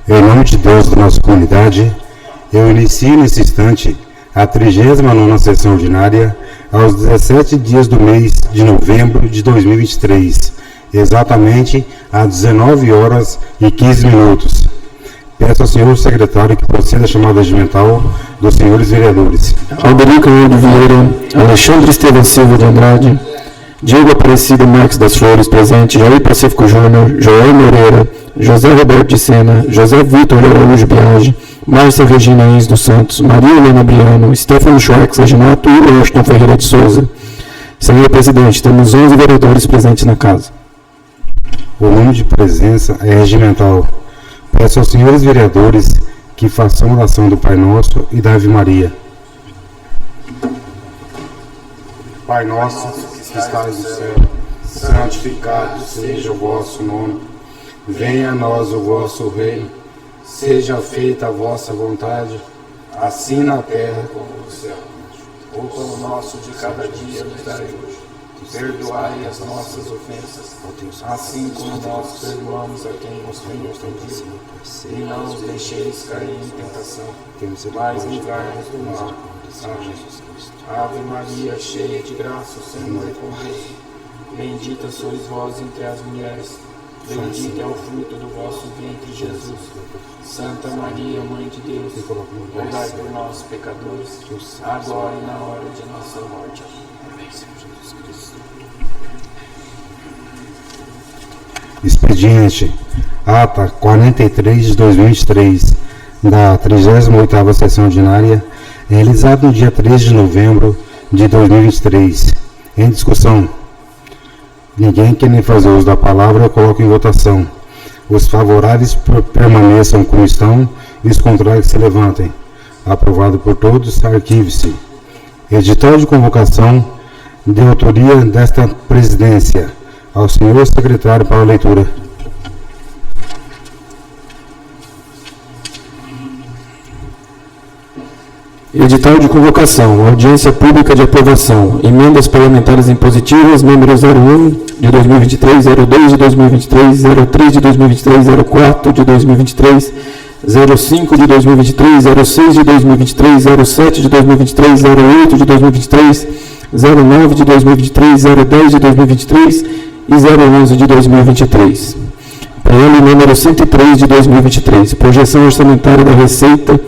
Em nome de Deus da nossa comunidade, eu inicio nesse instante a 39ª sessão ordinária aos 17 dias do mês de novembro de 2023, exatamente às 19h15. Peço ao senhor secretário que proceda a chamada regimental dos senhores vereadores. Alderico Leandro Vieira, Alexandre Estevam Silva de Andrade, Diego Aparecido Marques das Flores, presente, Jair Pacífico Júnior, Joel Moreira, José Roberto de Sena, José Vitor Araújo Biagi, Márcia Regina Ins dos Santos, Maria Helena Briano, Stefano Schwartz Reginato e Washington Ferreira de Souza. Senhor presidente, temos 11 vereadores presentes na casa. O número de presença é regimental. Peço aos senhores vereadores que façam a oração do Pai Nosso e da Ave Maria. Pai nosso, que estais no céu, santificado seja o vosso nome. Venha a nós o vosso reino. Seja feita a vossa vontade, assim na terra como no céu. O pão nosso de cada dia nos dai hoje. Perdoai as nossas ofensas, assim como nós perdoamos a quem nos tem ofendido. E não os deixeis cair em tentação, mas livrai-nos do mal. Amém. Ave Maria, cheia de graça, o Senhor é convosco. Bendita sois vós entre as mulheres, bendito é o fruto do vosso ventre, Jesus. Santa Maria, Mãe de Deus, rogai por nós, pecadores, agora e na hora de nossa morte. Amém. Expediente ata 43 de 2023 da 38ª sessão ordinária, realizado no dia 13 de novembro de 2023. Em discussão. Ninguém quer fazer uso da palavra, eu coloco em votação. Os favoráveis permaneçam como estão e os contrários se levantem. Aprovado por todos, arquive-se. Edital de convocação de autoria desta presidência. Ao senhor secretário para a leitura. Edital de convocação, audiência pública de aprovação, emendas parlamentares impositivas, número 01 de 2023, 02 de 2023, 03 de 2023, 04 de 2023, 05 de 2023, 06 de 2023, 07 de 2023, 08 de 2023, 09 de 2023, 010 de 2023 e 011 de 2023. PL número 103 de 2023. Projeção orçamentária da Receita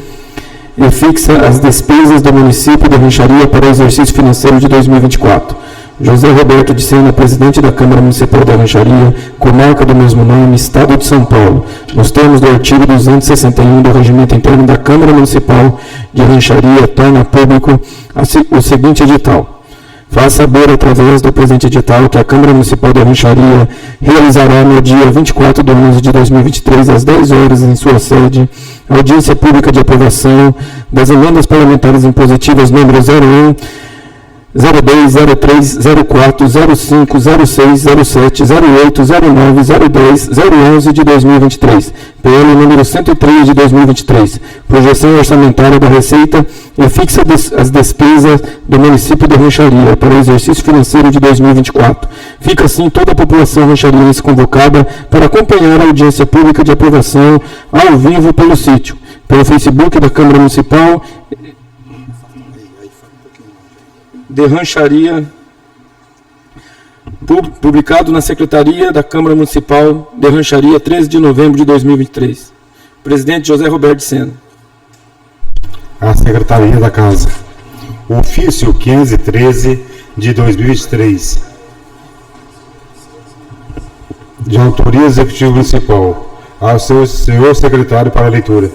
e fixa as despesas do município de Rancharia para o exercício financeiro de 2024. José Roberto de Sena, presidente da Câmara Municipal da Rancharia, comarca do mesmo nome, Estado de São Paulo, nos termos do artigo 261 do Regimento Interno da Câmara Municipal de Rancharia, torna público o seguinte edital. Faz saber, através do presente edital, que a Câmara Municipal da Rancharia realizará no dia 24 de 11 de 2023, às 10 horas, em sua sede, audiência pública de aprovação das emendas parlamentares impositivas número 01, 02, 03, 04, 05, 06, 07, 08, 09, 010, 011 de 2023. PL número 103 de 2023. Projeção orçamentária da Receita e fixa as despesas do município de Rancharia para o exercício financeiro de 2024. Fica assim toda a população ranchariense convocada para acompanhar a audiência pública de aprovação ao vivo pelo sítio, pelo Facebook da Câmara Municipal de Rancharia, publicado na Secretaria da Câmara Municipal de Rancharia, 13 de novembro de 2023. Presidente José Roberto de Sena. A Secretaria da Casa. Ofício 513 de 2023. De autoria executiva municipal. Ao senhor secretário para a leitura.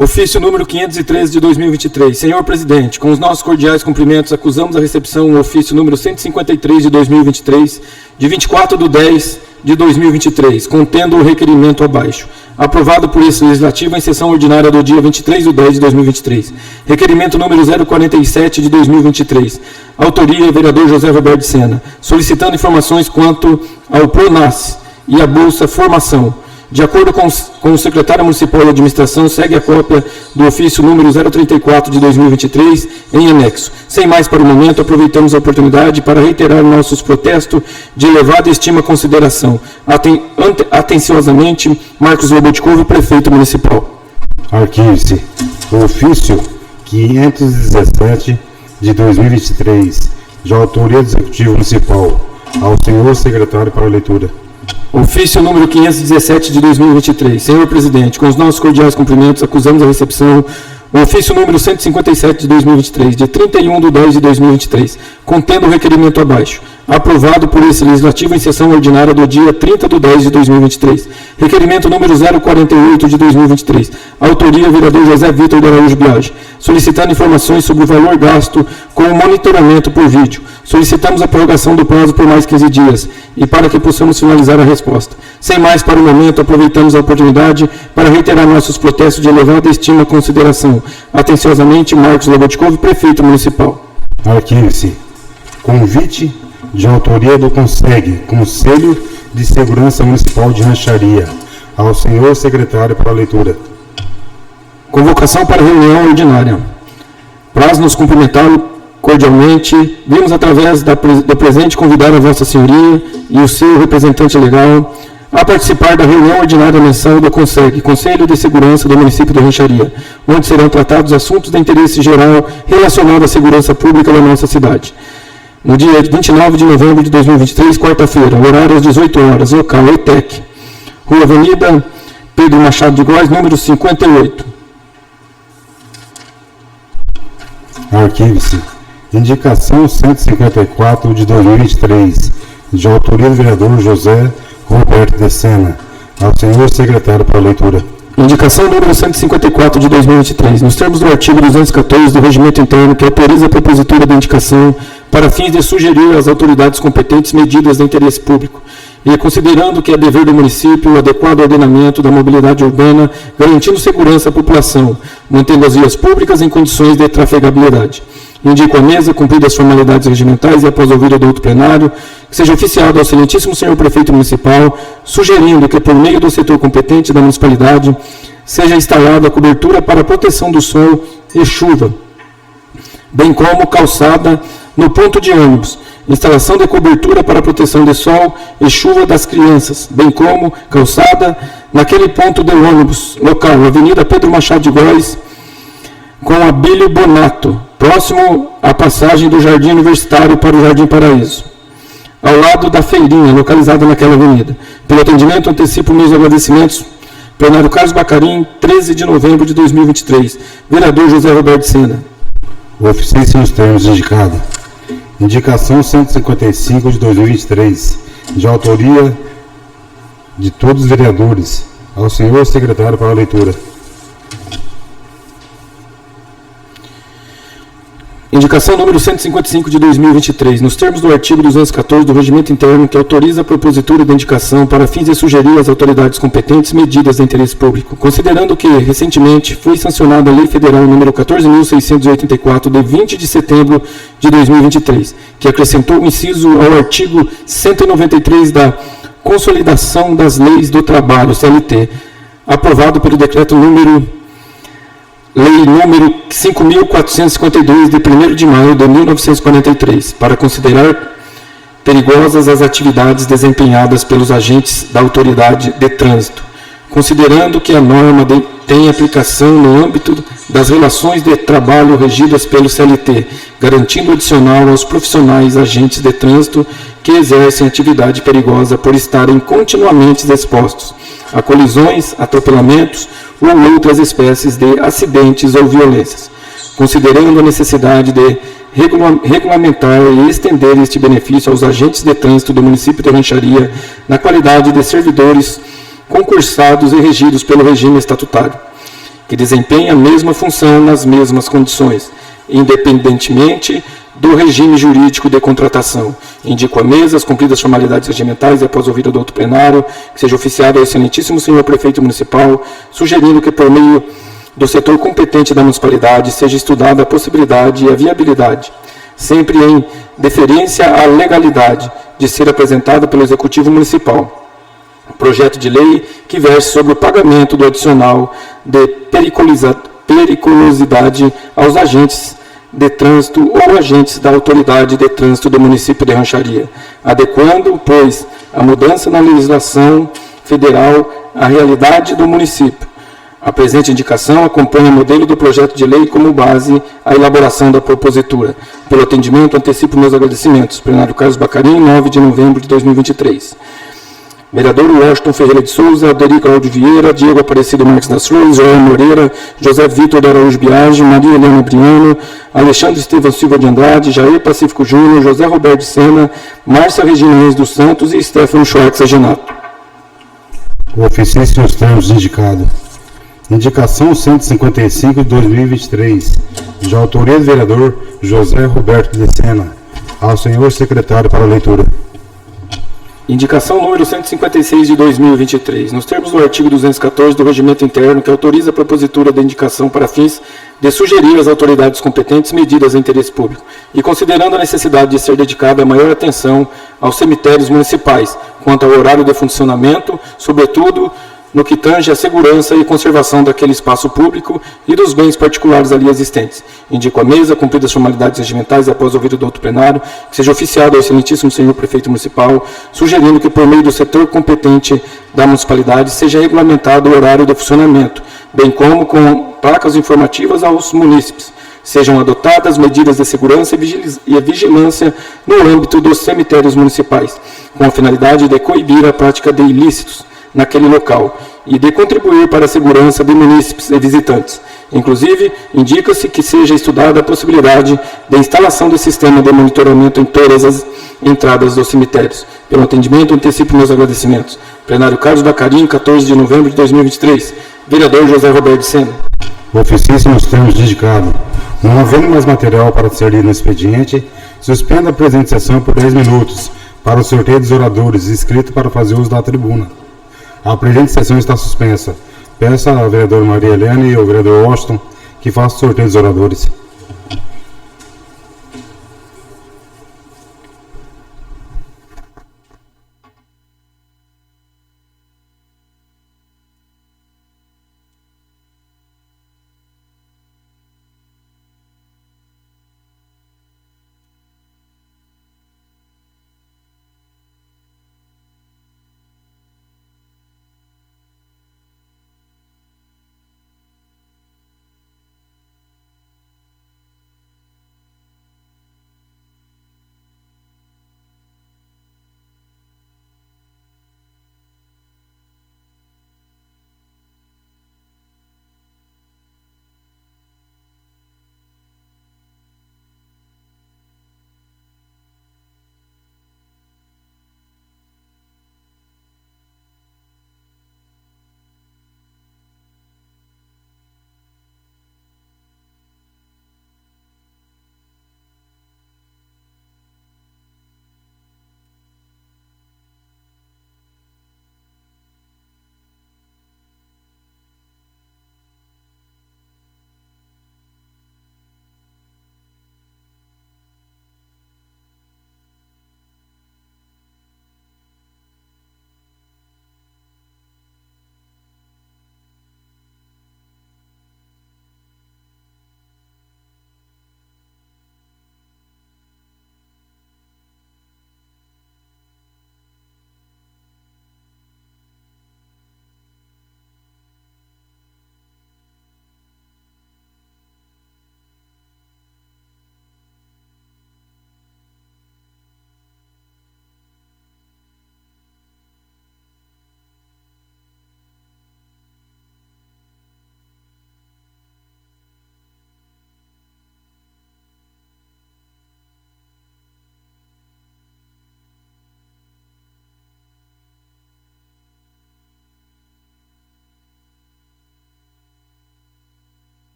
Ofício número 513 de 2023. Senhor presidente, com os nossos cordiais cumprimentos, acusamos a recepção o ofício número 153 de 2023, de 24 de 10 de 2023, contendo o requerimento abaixo, aprovado por esse legislativo em sessão ordinária do dia 23 de 10 de 2023. Requerimento número 047 de 2023. Autoria, vereador José Roberto de Sena, solicitando informações quanto ao PRONAS e a Bolsa Formação, De acordo com o secretário municipal de administração, segue a cópia do ofício número 034 de 2023 em anexo. Sem mais para o momento, aproveitamos a oportunidade para reiterar nossos protestos de elevada estima e consideração. Atenciosamente, Marcos Lobotkov, prefeito municipal. Arquive-se o ofício 517 de 2023, de autoria do Executivo Municipal, ao senhor secretário para a leitura. Ofício número 517 de 2023. Senhor presidente, com os nossos cordiais cumprimentos, acusamos a recepção o ofício número 157 de 2023, de 31/10 de 2023, contendo o requerimento abaixo, aprovado por esse legislativo em sessão ordinária do dia 30/10 de 2023. Requerimento número 048 de 2023, autoria vereador José Vitor de Araújo Biagi, solicitando informações sobre o valor gasto com o monitoramento por vídeo. Solicitamos a prorrogação do prazo por mais 15 dias e para que possamos finalizar a resposta. Sem mais para o momento, aproveitamos a oportunidade para reiterar nossos protestos de elevada estima e consideração. Atenciosamente, Marcos Lobotkov, prefeito municipal. Arquive-se convite de autoria do Conselho de Segurança Municipal de Rancharia, ao senhor secretário para a leitura. Convocação para reunião ordinária. Prazo nos cumprimentá-lo cordialmente. Vimos através do presente convidar a Vossa Senhoria e o seu representante legal a participar da reunião ordinária mensal do Conselho de Segurança do município de Rancharia, onde serão tratados assuntos de interesse geral relacionados à segurança pública da nossa cidade. No dia 29 de novembro de 2023, quarta-feira, horário às 18 horas, local ETEC, Rua Avenida Pedro Machado de Góes, número 58. Arquive-se indicação 154 de 2023, de autoria do vereador José Roberto de Sena, ao senhor secretário para a leitura. Indicação número 154 de 2023, nos termos do artigo 214 do Regimento Interno, que autoriza a propositura da indicação para fins de sugerir às autoridades competentes medidas de interesse público, e considerando que é dever do município o adequado ordenamento da mobilidade urbana, garantindo segurança à população, mantendo as vias públicas em condições de trafegabilidade. Indico à mesa, cumpridas as formalidades regimentais e após ouvir do outro plenário, que seja oficiado ao excelentíssimo senhor prefeito municipal, sugerindo que, por meio do setor competente da municipalidade, seja instalada a cobertura para a proteção do sol e chuva, bem como calçada no ponto de ônibus, instalação de cobertura para a proteção de sol e chuva das crianças, bem como calçada naquele ponto de ônibus local, Avenida Pedro Machado de Góes, com Abílio Bonato, próximo à passagem do Jardim Universitário para o Jardim Paraíso, ao lado da feirinha, localizada naquela avenida. Pelo atendimento, antecipo meus agradecimentos. Plenário Carlos Bacarim, 13 de novembro de 2023. Vereador José Roberto Sena. Oficiência nos termos indicados. Indicação 155 de 2023, de autoria de todos os vereadores, ao senhor secretário para a leitura. Indicação número 155 de 2023, nos termos do artigo 214 do Regimento Interno, que autoriza a propositura da indicação para fins de sugerir às autoridades competentes medidas de interesse público, considerando que, recentemente, foi sancionada a Lei Federal número 14.684, de 20 de setembro de 2023, que acrescentou o inciso ao artigo 193 da Consolidação das Leis do Trabalho, CLT, aprovado pelo decreto Lei número 5.452, de 1º de maio de 1943, para considerar perigosas as atividades desempenhadas pelos agentes da autoridade de trânsito, considerando que a norma tem aplicação no âmbito das relações de trabalho regidas pelo CLT, garantindo adicional aos profissionais agentes de trânsito que exercem atividade perigosa por estarem continuamente expostos a colisões, atropelamentos ou outras espécies de acidentes ou violências, considerando a necessidade de regulamentar e estender este benefício aos agentes de trânsito do município de Rancharia na qualidade de servidores concursados e regidos pelo regime estatutário, que desempenha a mesma função nas mesmas condições, independentemente do regime jurídico de contratação. Indico à mesa as cumpridas formalidades regimentais e após ouvir o doutor plenário, que seja oficiado ao excelentíssimo senhor prefeito municipal, sugerindo que por meio do setor competente da municipalidade seja estudada a possibilidade e a viabilidade, sempre em deferência à legalidade, de ser apresentada pelo executivo municipal, projeto de lei que verse sobre o pagamento do adicional de periculosidade aos agentes de trânsito ou agentes da autoridade de trânsito do município de Rancharia, adequando, pois, a mudança na legislação federal à realidade do município. A presente indicação acompanha o modelo do projeto de lei como base à elaboração da propositura. Pelo atendimento, antecipo meus agradecimentos. Plenário Carlos Bacarim, 9 de novembro de 2023. Vereador Washington Ferreira de Souza, Aderi Claudio Vieira, Diego Aparecido Marques das Flores, Joel Moreira, José Vitor de Araújo Biagi, Maria Helena Briano, Alexandre Estevão Silva de Andrade, Jair Pacífico Júnior, José Roberto de Sena, Márcia Regina Reis dos Santos e Stefano Schwartz Agenato. O oficiante nos termos indicado. Indicação 155 de 2023, de autoria do vereador José Roberto de Sena. Ao senhor secretário para a leitura. Indicação número 156 de 2023, nos termos do artigo 214 do Regimento Interno, que autoriza a propositura da indicação para fins de sugerir às autoridades competentes medidas de interesse público, e considerando a necessidade de ser dedicada maior atenção aos cemitérios municipais, quanto ao horário de funcionamento, sobretudo no que tange à segurança e conservação daquele espaço público e dos bens particulares ali existentes. Indico à mesa, cumpridas as formalidades regimentais e após ouvir o douto plenário, que seja oficiado ao excelentíssimo senhor prefeito municipal, sugerindo que por meio do setor competente da municipalidade seja regulamentado o horário de funcionamento, bem como com placas informativas aos munícipes. Sejam adotadas medidas de segurança e vigilância no âmbito dos cemitérios municipais, com a finalidade de coibir a prática de ilícitos naquele local e de contribuir para a segurança de munícipes e visitantes. Inclusive, indica-se que seja estudada a possibilidade de instalação de sistema de monitoramento em todas as entradas dos cemitérios. Pelo atendimento, antecipo meus agradecimentos. Plenário Carlos Bacarim, 14 de novembro de 2023. Vereador José Roberto de Sena. O oficiante nos termos indicado. Não havendo mais material para ser lido no expediente, suspenda a presente sessão por 10 minutos para o sorteio dos oradores inscritos para fazer uso da tribuna. A presente sessão está suspensa. Peço à vereadora Maria Helena e ao vereador Washington que façam o sorteio dos oradores.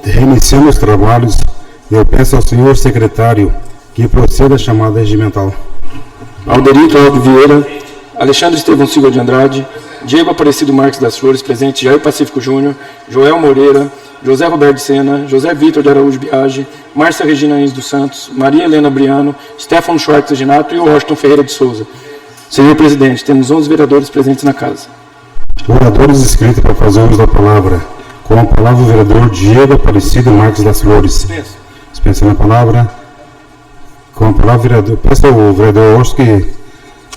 Reiniciando os trabalhos, eu peço ao senhor secretário que proceda a chamada regimental. Alderi Cláudio Vieira, Alexandre Estevão Silva de Andrade, Diego Aparecido Marques das Flores, presente Jair Pacífico Júnior, Joel Moreira, José Roberto de Sena, José Vitor de Araújo Biagi, Márcia Regina Ins dos Santos, Maria Helena Briano, Stefano Schwartz Ginato e Washington Ferreira de Souza. Senhor presidente, temos 11 vereadores presentes na casa. Oradores inscritos para fazer uso da palavra. Com a palavra o vereador Diego Aparecido Marques das Flores. Dispensando a palavra. Com a palavra o vereador... Peço ao vereador Oscar que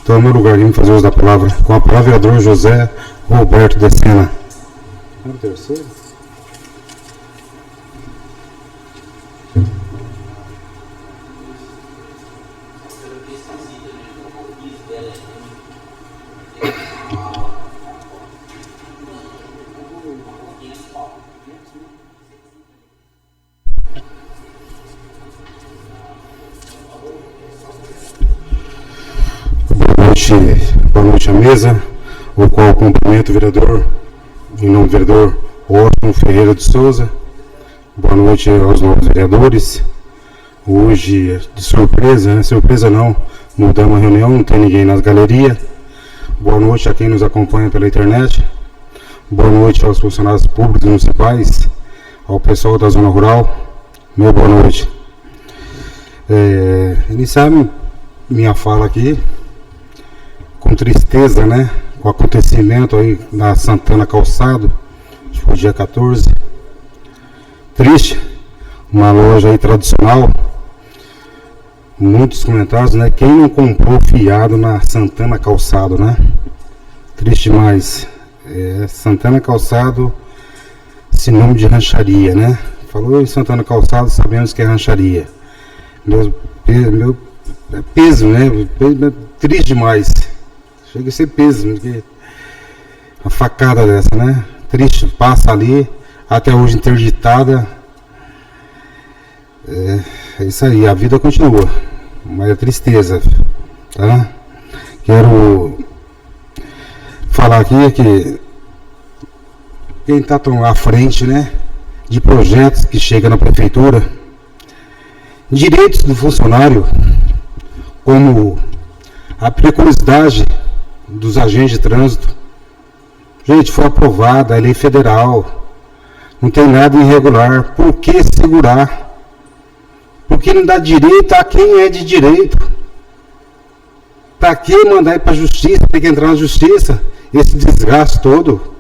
tome o lugar aqui para fazer uso da palavra. Com a palavra o vereador José Roberto de Sena. O terceiro? Boa noite à mesa, o qual cumprimento o vereador, em nome do vereador Washington Ferreira de Souza. Boa noite aos novos vereadores. Hoje, de surpresa, né? Surpresa não, mudamos a reunião, não tem ninguém nas galerias. Boa noite a quem nos acompanha pela internet. Boa noite aos funcionários públicos municipais, ao pessoal da zona rural. Meu boa noite. Iniciar minha fala aqui com tristeza, né, com o acontecimento aí na Santana Calçado, acho que foi dia 14, triste, uma loja aí tradicional, muitos comentários, né, quem não comprou fiado na Santana Calçado, né, triste demais, Santana Calçado, sinônimo de rancharia, né, falou em Santana Calçado, sabemos que é rancharia, meu peso, né, triste demais. Chega a ser peso, porque uma facada dessa, né? Triste, passa ali, até hoje interditada. É isso aí, a vida continua, mas é tristeza, tá? Quero falar aqui que quem está à frente, né, de projetos que chegam na prefeitura, direitos do funcionário, como a periculosidade dos agentes de trânsito. Gente, foi aprovada a lei federal, não tem nada irregular. Por que segurar? Por que não dá direito a quem é de direito? Para que mandar ir para a justiça? Tem que entrar na justiça, esse desgaste todo.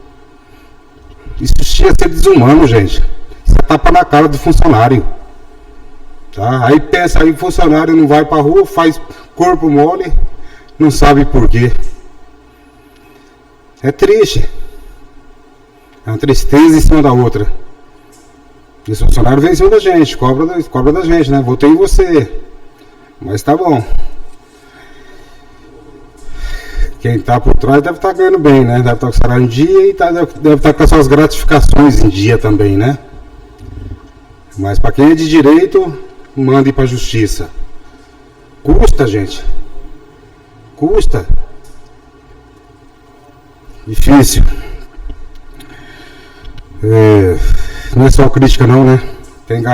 Isso chega a ser desumano, gente. Isso é tapa na cara do funcionário, tá? Aí pensa, aí o funcionário não vai para a rua, faz corpo mole, não sabe por quê. É triste. É uma tristeza em cima da outra. Esse funcionário vem em cima da gente, cobra da gente, né? Votei em você. Mas tá bom. Quem tá por trás deve estar ganhando bem, né? Deve estar com o salário em dia e deve estar com as suas gratificações em dia também, né? Mas para quem é de direito, manda ir para a justiça. Custa, gente. Custa. Difícil. Não é só crítica não, né? Tem que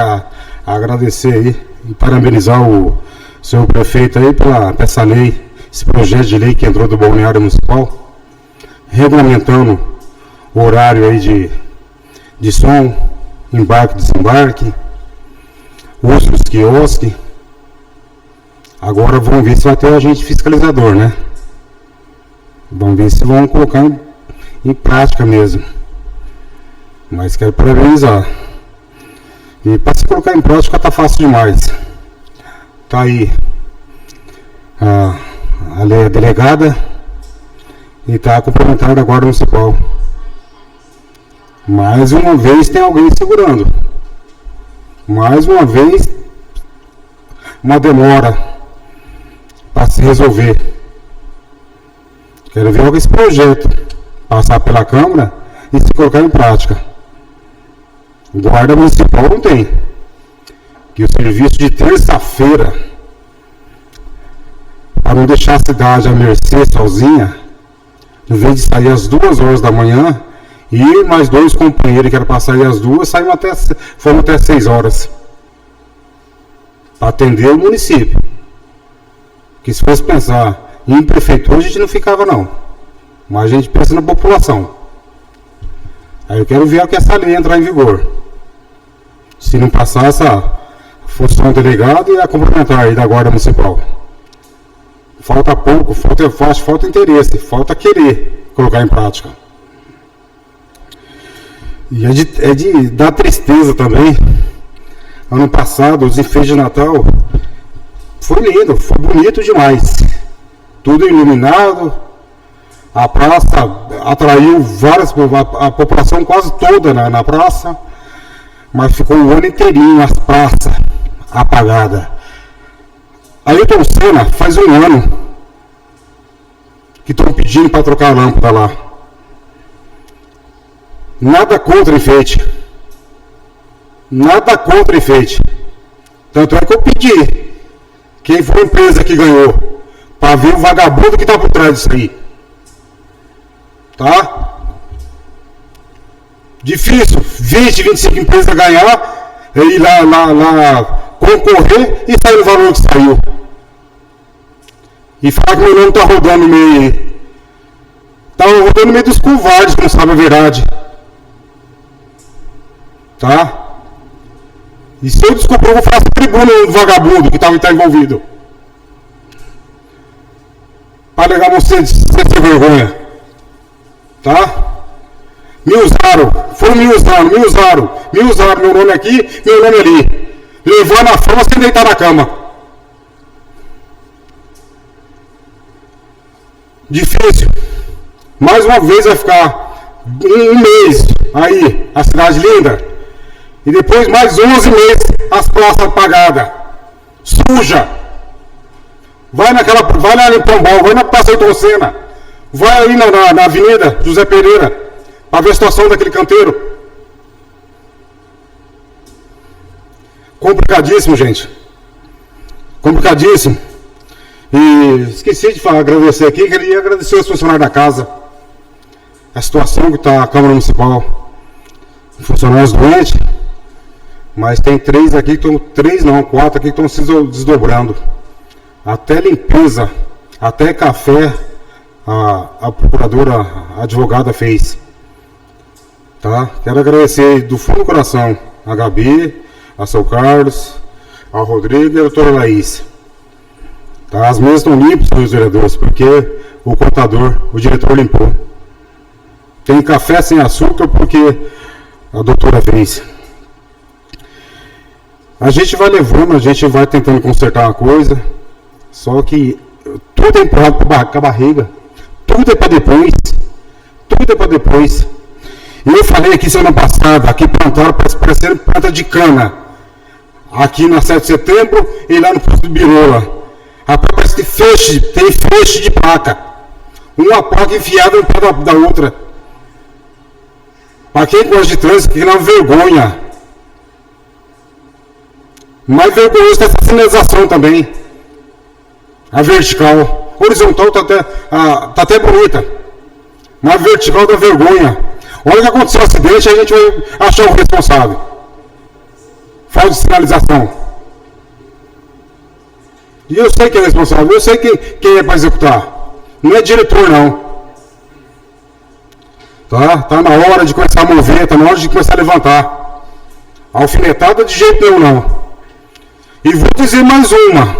agradecer aí e parabenizar o senhor prefeito aí pela essa lei, esse projeto de lei que entrou do Balneário Municipal, regulamentando o horário aí de som, embarque e desembarque, uso dos quiosques. Agora vamos ver se vai ter um agente fiscalizador, né? Vamos ver se vão colocar em prática mesmo. Mas quero parabenizar. E para se colocar em prática tá fácil demais. Tá aí a lei delegada e tá complementar da Guarda Municipal. Mais uma vez tem alguém segurando. Mais uma vez uma demora para se resolver. Quero ver esse projeto passar pela Câmara e se colocar em prática. Guarda Municipal não tem. Que o serviço de terça-feira, para não deixar a cidade à mercê sozinha, Em vez de sair às 2 horas da manhã, e mais 2 companheiros que eram para sair às 2, foram até 6 horas. Para atender o município. Que se fosse pensar em prefeitura, a gente não ficava não. Mas a gente pensa na população. Aí eu quero ver a que essa lei entrar em vigor. Se não passar essa função delegado e a complementar aí da Guarda Municipal. Falta pouco, falta interesse, falta querer colocar em prática. E é de dar tristeza também. Ano passado, os enfeites de Natal foi lindo, foi bonito demais. Tudo iluminado. A praça atraiu a população quase toda na praça. Mas ficou o ano inteirinho as praças apagadas. Ailton Senna faz 1 ano que estão pedindo para trocar a lâmpada lá. Nada contra enfeite. Nada contra enfeite. Tanto é que eu pedi. Quem foi a empresa que ganhou? Para ver o vagabundo que está por trás disso aí. Tá? Difícil. 20, 25 empresas ganhar. E lá concorrer e sair o valor que saiu. E falar que meu nome está rodando no meio. Está rodando no meio dos covardes que não sabem a verdade. Tá? E se eu descobrir, eu vou fazer tribuna do vagabundo que tá envolvido. Para legar você sem vergonha. Tá? Me usaram meu nome aqui, meu nome ali. Levou na fama sem deitar na cama. Difícil. Mais uma vez vai ficar 1 mês aí, a cidade linda. E depois mais 11 meses as praças apagadas. Suja. Vai lá em Pombal, vai na Praça Ailton Senna. Vai aí na Avenida José Pereira. Para ver a situação daquele canteiro. Complicadíssimo, gente. Complicadíssimo. E esqueci de agradecer aqui, que ele ia agradecer aos funcionários da casa. A situação que está a Câmara Municipal. Funcionários doentes. Mas tem 3 aqui, 4 aqui que estão se desdobrando. Até limpeza, até café, a procuradora, a advogada fez. Tá? Quero agradecer do fundo do coração a Gabi, a São Carlos, ao Rodrigo e a doutora Laís. Tá? As mesas estão limpas, senhores vereadores, porque o contador, o diretor limpou. Tem café sem açúcar porque a doutora fez. A gente vai levando, a gente vai tentando consertar uma coisa, só que tudo é empurrado com a barriga, tudo é para depois, E eu falei aqui semana passada, aqui plantaram, parecendo planta de cana, aqui na 7 de setembro e lá no posto de Birola. Rapaz, parece que tem feixe de placa, uma placa enfiada no pé da outra. Para quem gosta de trânsito, que não é vergonha. Mais vergonhoso que essa sinalização também. A vertical. Horizontal tá até bonita. Mas a vertical dá vergonha. Olha o que aconteceu o acidente, a gente vai achar o responsável. Falta de sinalização. E eu sei quem é responsável, eu sei quem é para executar. Não é diretor, não. Tá na hora de começar a mover, tá na hora de começar a levantar. Alfinetada de jeito nenhum, não. E vou dizer mais uma,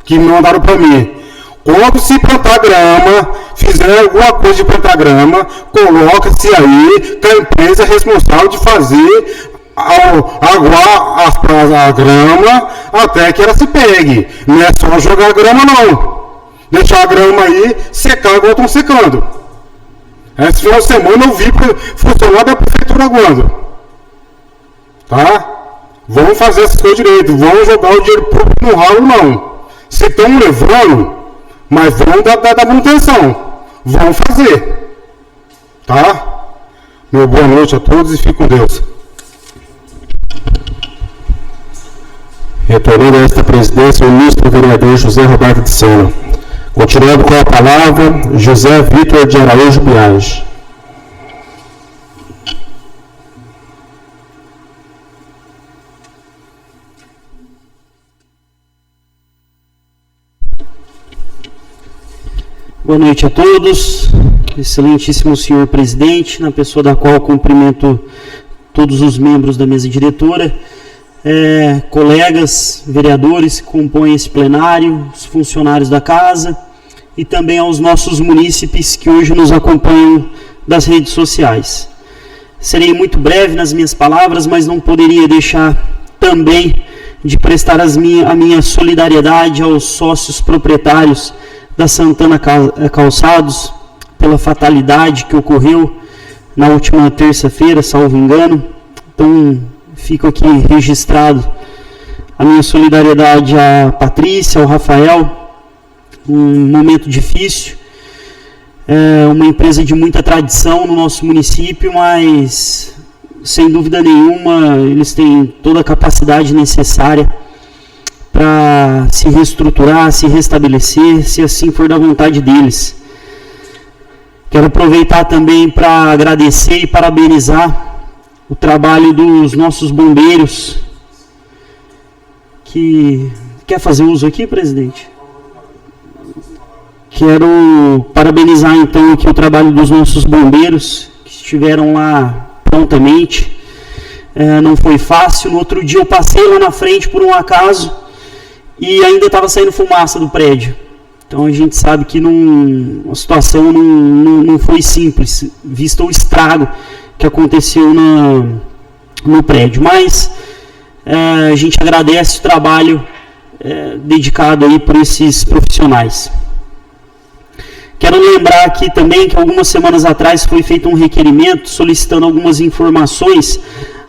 que me mandaram para mim. Quando se plantar grama, fizer alguma coisa de plantar grama, coloca-se aí que a empresa é responsável de fazer aguar a grama até que ela se pegue. Não é só jogar a grama, não. Deixar a grama aí secar igual estão secando. Esse final de semana eu vi funcionário da prefeitura aguando. Tá? Vamos fazer essas coisas direito. Vamos jogar o dinheiro público no ralo, não. Se estão levando, mas vamos dar manutenção. Vamos fazer. Tá? Meu boa noite a todos e fique com Deus. Retornando a esta presidência, o ministro vereador José Roberto de Sena. Continuando com a palavra, José Vitor de Araújo Biage. Boa noite a todos, excelentíssimo senhor presidente, na pessoa da qual cumprimento todos os membros da mesa diretora, colegas vereadores que compõem esse plenário, os funcionários da casa e também aos nossos munícipes que hoje nos acompanham das redes sociais. Serei muito breve nas minhas palavras, mas não poderia deixar também de prestar a minha solidariedade aos sócios proprietários da Santana Calçados, pela fatalidade que ocorreu na última terça-feira, salvo engano. Então, fico aqui registrado a minha solidariedade à Patrícia, ao Rafael, um momento difícil, uma empresa de muita tradição no nosso município, mas, sem dúvida nenhuma, eles têm toda a capacidade necessária para se reestruturar, se restabelecer, se assim for da vontade deles. Quero aproveitar também para agradecer e parabenizar o trabalho dos nossos bombeiros, que... Quer fazer uso aqui, presidente? Quero parabenizar então aqui o trabalho dos nossos bombeiros, que estiveram lá prontamente. Não foi fácil. No outro dia eu passei lá na frente por um acaso, e ainda estava saindo fumaça do prédio. Então a gente sabe que a situação não foi simples, visto o estrago que aconteceu no prédio. Mas a gente agradece o trabalho dedicado aí por esses profissionais. Quero lembrar aqui também que algumas semanas atrás foi feito um requerimento solicitando algumas informações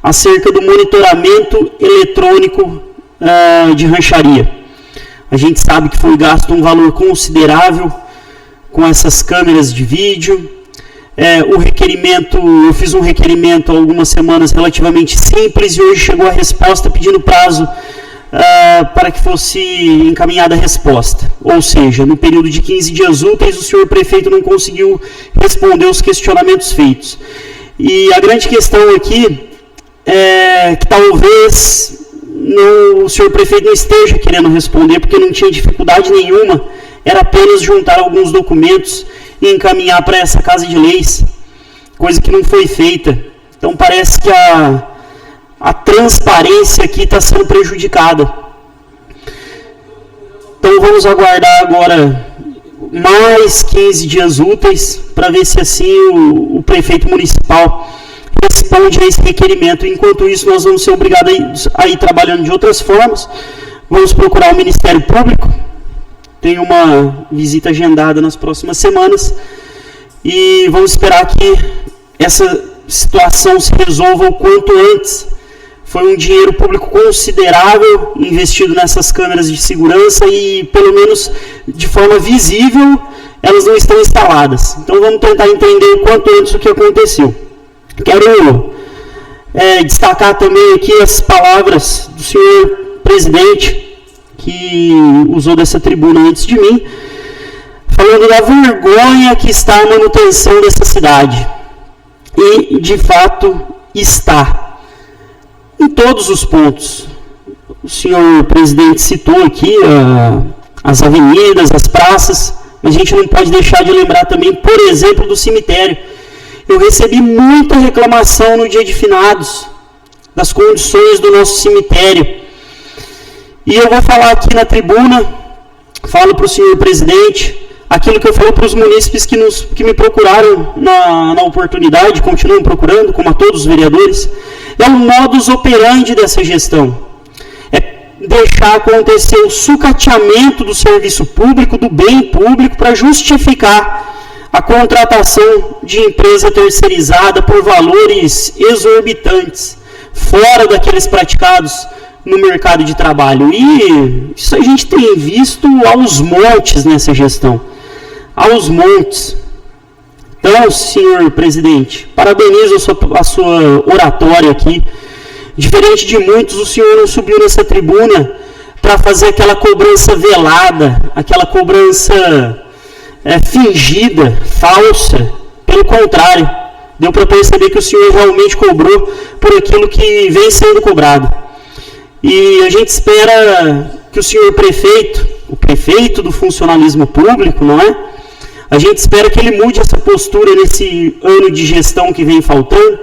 acerca do monitoramento eletrônico de rancharia. A gente sabe que foi gasto um valor considerável com essas câmeras de vídeo. Eu fiz um requerimento há algumas semanas relativamente simples e hoje chegou a resposta pedindo prazo para que fosse encaminhada a resposta. Ou seja, no período de 15 dias úteis, o senhor prefeito não conseguiu responder os questionamentos feitos. E a grande questão aqui é que talvez o senhor prefeito não esteja querendo responder, porque não tinha dificuldade nenhuma, era apenas juntar alguns documentos e encaminhar para essa Casa de Leis, coisa que não foi feita. Então parece que a transparência aqui está sendo prejudicada. Então vamos aguardar agora mais 15 dias úteis, para ver se assim o prefeito municipal responde a esse requerimento. Enquanto isso, nós vamos ser obrigados a ir trabalhando de outras formas. Vamos procurar o Ministério Público. Tem uma visita agendada nas próximas semanas. E vamos esperar que essa situação se resolva o quanto antes. Foi um dinheiro público considerável investido nessas câmeras de segurança e, pelo menos de forma visível, elas não estão instaladas. Então vamos tentar entender o quanto antes o que aconteceu. Quero destacar também aqui as palavras do senhor presidente, que usou dessa tribuna antes de mim, falando da vergonha que está a manutenção dessa cidade. E, de fato, está. Em todos os pontos. O senhor presidente citou aqui as avenidas, as praças, mas a gente não pode deixar de lembrar também, por exemplo, do cemitério. Eu recebi muita reclamação no dia de finados das condições do nosso cemitério. E eu vou falar aqui na tribuna, falo para o senhor presidente, aquilo que eu falo para os munícipes que me procuraram na oportunidade, continuam procurando, como a todos os vereadores, é o modus operandi dessa gestão. É deixar acontecer o sucateamento do serviço público, do bem público, para justificar a contratação de empresa terceirizada por valores exorbitantes, fora daqueles praticados no mercado de trabalho. E isso a gente tem visto aos montes nessa gestão. Aos montes. Então, senhor presidente, parabenizo a sua oratória aqui. Diferente de muitos, o senhor não subiu nessa tribuna para fazer aquela cobrança velada, aquela cobrança fingida, falsa. Pelo contrário, deu para perceber que o Senhor realmente cobrou por aquilo que vem sendo cobrado. E a gente espera que o senhor prefeito, o prefeito do funcionalismo público, não é? A gente espera que ele mude essa postura nesse ano de gestão que vem faltando.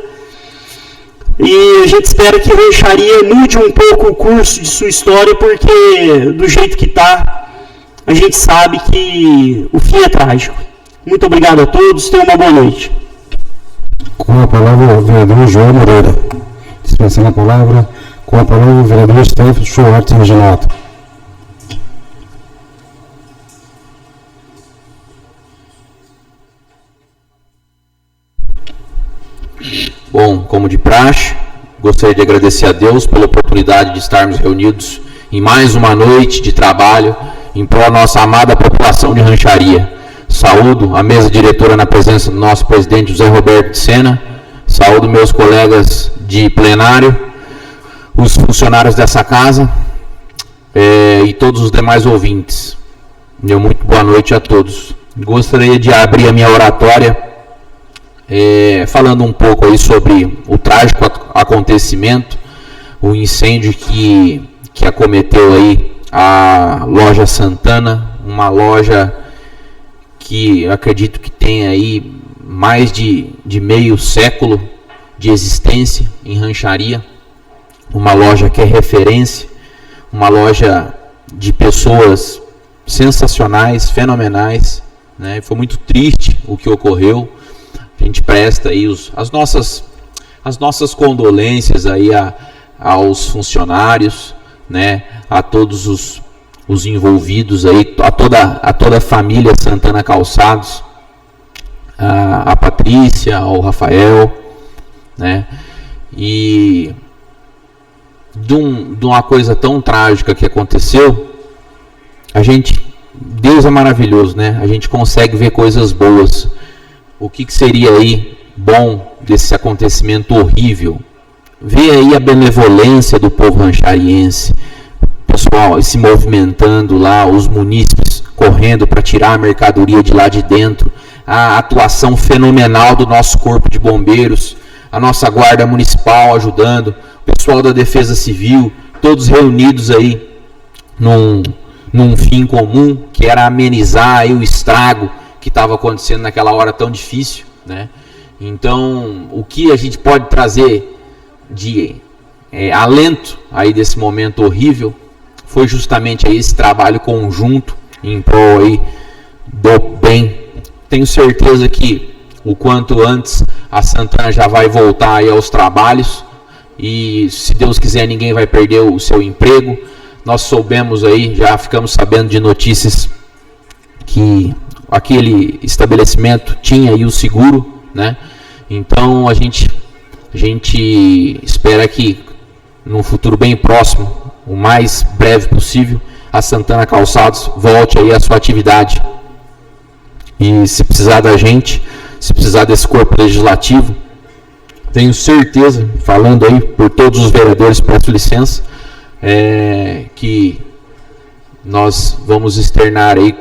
E a gente espera que Rancharia mude um pouco o curso de sua história, porque do jeito que está, a gente sabe que o fim é trágico. Muito obrigado a todos, tenham uma boa noite. Com a palavra o vereador João Moreira. Dispensando a palavra, com a palavra o vereador Stefano Schwartz Reginato. Bom, como de praxe, gostaria de agradecer a Deus pela oportunidade de estarmos reunidos em mais uma noite de trabalho em prol da nossa amada população de Rancharia. Saúdo a mesa diretora na presença do nosso presidente José Roberto de Sena, saúdo meus colegas de plenário, os funcionários dessa casa e todos os demais ouvintes. Meu muito boa noite a todos. Gostaria de abrir a minha oratória falando um pouco aí sobre o trágico acontecimento, o incêndio que acometeu aí a loja Santana, uma loja que eu acredito que tem aí mais de meio século de existência em Rancharia, uma loja que é referência, uma loja de pessoas sensacionais, fenomenais, né? Foi muito triste o que ocorreu. A gente presta aí as nossas condolências aí aos funcionários, né? A todos os envolvidos aí, a toda a família Santana Calçados, a Patrícia, ao Rafael, né? E de uma coisa tão trágica que aconteceu, Deus é maravilhoso, né? A gente consegue ver coisas boas. O que seria aí bom desse acontecimento horrível? Ver aí a benevolência do povo ranchariense, pessoal se movimentando lá, os munícipes correndo para tirar a mercadoria de lá de dentro, a atuação fenomenal do nosso corpo de bombeiros, a nossa guarda municipal ajudando, o pessoal da defesa civil, todos reunidos aí num fim comum, que era amenizar aí o estrago que estava acontecendo naquela hora tão difícil, né? Então, o que a gente pode trazer de alento aí desse momento horrível foi justamente aí esse trabalho conjunto em prol aí do bem. Tenho certeza que o quanto antes a Santana já vai voltar aí aos trabalhos e, se Deus quiser, ninguém vai perder o seu emprego. Nós soubemos aí, já ficamos sabendo de notícias que aquele estabelecimento tinha aí o seguro, né? Então a gente espera que no futuro bem próximo, o mais breve possível, a Santana Calçados volte aí à sua atividade. E se precisar da gente, se precisar desse corpo legislativo, tenho certeza, falando aí por todos os vereadores, peço licença, que nós vamos externar aí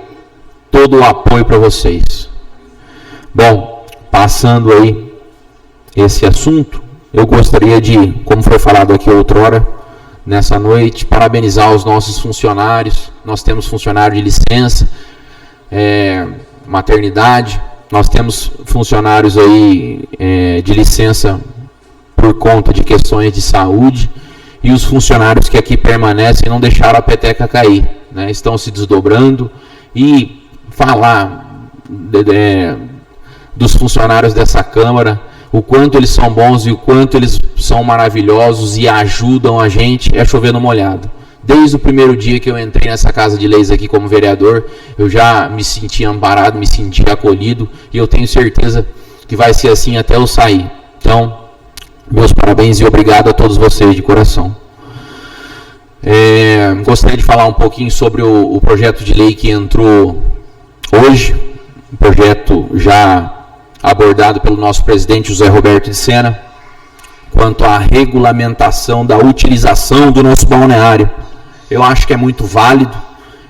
todo o apoio para vocês. Bom, passando aí esse assunto, eu gostaria de, como foi falado aqui outrora, nessa noite, parabenizar os nossos funcionários. Nós temos funcionário de licença, maternidade, nós temos funcionários aí de licença por conta de questões de saúde, e os funcionários que aqui permanecem não deixaram a peteca cair, né? Estão se desdobrando. E falar dos funcionários dessa Câmara, o quanto eles são bons e o quanto eles são maravilhosos e ajudam a gente, é chover no molhado. Desde o primeiro dia que eu entrei nessa Casa de Leis aqui como vereador, eu já me senti amparado, me senti acolhido, e eu tenho certeza que vai ser assim até eu sair. Então, meus parabéns e obrigado a todos vocês de coração. Gostaria de falar um pouquinho sobre o projeto de lei que entrou hoje, um projeto já abordado pelo nosso presidente José Roberto de Sena, quanto à regulamentação da utilização do nosso balneário. eu acho que é muito válido,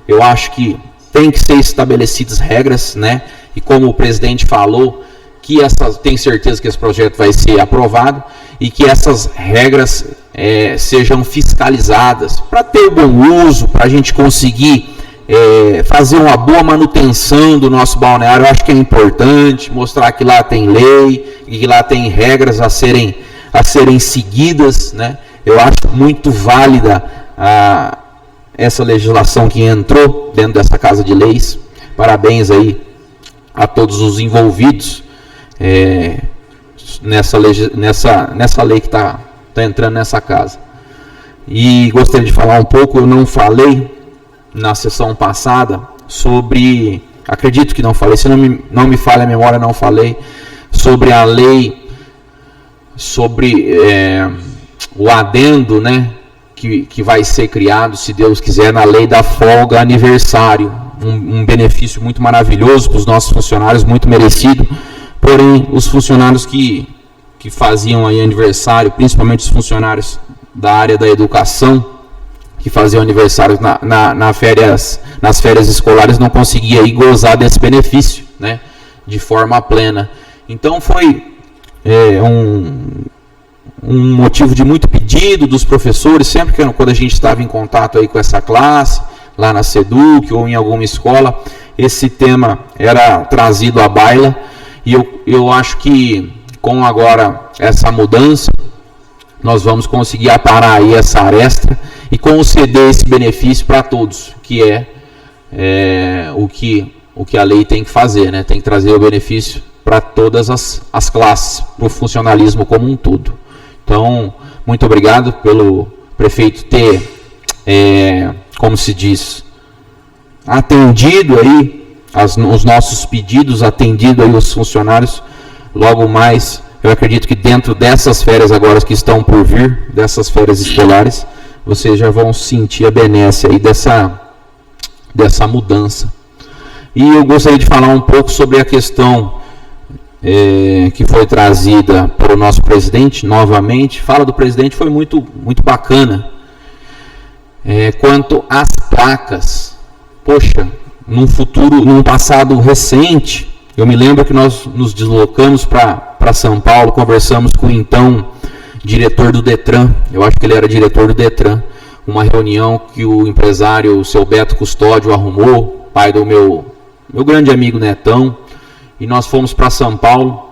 eu acho que tem que ser estabelecidas regras, né? E como o presidente falou, que tem certeza que esse projeto vai ser aprovado e que essas regras sejam fiscalizadas para ter o bom uso, para a gente conseguir fazer uma boa manutenção do nosso balneário. Eu acho que é importante mostrar que lá tem lei e que lá tem regras a serem seguidas, né? Eu acho muito válida essa legislação que entrou dentro dessa Casa de Leis. Parabéns aí a todos os envolvidos nessa lei que está entrando nessa casa. E gostaria de falar um pouco, eu não falei na sessão passada sobre, acredito que não falei, se não me falha a memória, não falei sobre a lei, sobre o adendo, né, que vai ser criado, se Deus quiser, na lei da folga aniversário, um benefício muito maravilhoso para os nossos funcionários, muito merecido. Porém, os funcionários que faziam aí aniversário, principalmente os funcionários da área da educação, que faziam aniversário nas férias escolares, não conseguiam aí gozar desse benefício, né, de forma plena. Então foi um motivo de muito pedido dos professores, sempre que quando a gente estava em contato aí com essa classe, lá na SEDUC ou em alguma escola, esse tema era trazido à baila. E eu acho que com agora essa mudança, nós vamos conseguir aparar aí essa aresta e conceder esse benefício para todos, que o que a lei tem que fazer, né? Tem que trazer o benefício para todas as classes, para o funcionalismo como um todo. Então, muito obrigado pelo prefeito ter, como se diz, atendido aí os nossos pedidos, atendido aí os funcionários. Logo mais, eu acredito que dentro dessas férias agora que estão por vir, dessas férias escolares, vocês já vão sentir a benesse aí dessa mudança. E eu gostaria de falar um pouco sobre a questão que foi trazida pelo nosso presidente, novamente. Fala do presidente foi muito, muito bacana. Quanto às placas, poxa, num passado recente, eu me lembro que nós nos deslocamos para São Paulo, conversamos com o então diretor do Detran, eu acho que ele era diretor do Detran, uma reunião que o empresário, o seu Beto Custódio, arrumou, pai do meu grande amigo Netão, e nós fomos para São Paulo,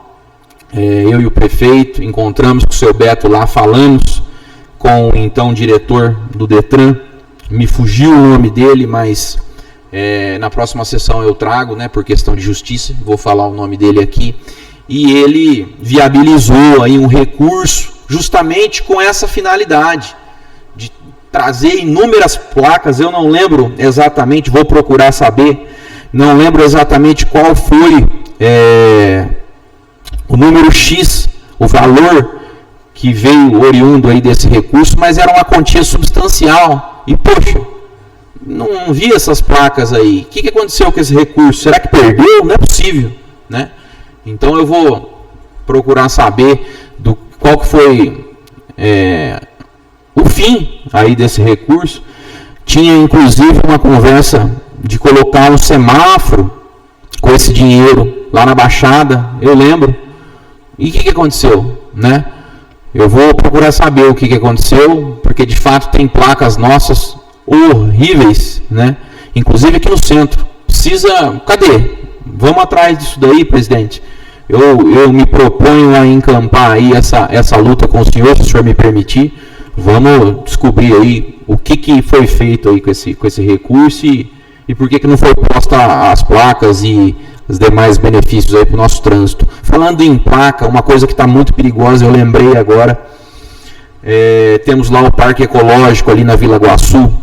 eu e o prefeito, encontramos com o seu Beto lá, falamos com o então diretor do Detran, me fugiu o nome dele, mas na próxima sessão eu trago, né, por questão de justiça, vou falar o nome dele aqui, e ele viabilizou aí um recurso justamente com essa finalidade, de trazer inúmeras placas. Eu não lembro exatamente, vou procurar saber, não lembro exatamente qual foi o número X, o valor que veio oriundo aí desse recurso, mas era uma quantia substancial, e poxa, não vi essas placas aí. O que aconteceu com esse recurso? Será que perdeu? Não é possível, né? Então eu vou procurar saber qual que foi o fim aí desse recurso. Tinha inclusive uma conversa de colocar um semáforo com esse dinheiro lá na Baixada, eu lembro. E o que aconteceu, né? Eu vou procurar saber o que aconteceu, porque de fato tem placas nossas horríveis, né? Inclusive aqui no centro. Precisa, cadê? Vamos atrás disso daí, presidente. Eu me proponho a encampar aí essa luta com o senhor, se o senhor me permitir. Vamos descobrir aí o que foi feito aí com esse recurso e por que não foi posta as placas e os demais benefícios aí para o nosso trânsito. Falando em placa, uma coisa que está muito perigosa, eu lembrei agora, temos lá o Parque Ecológico ali na Vila Guaçu,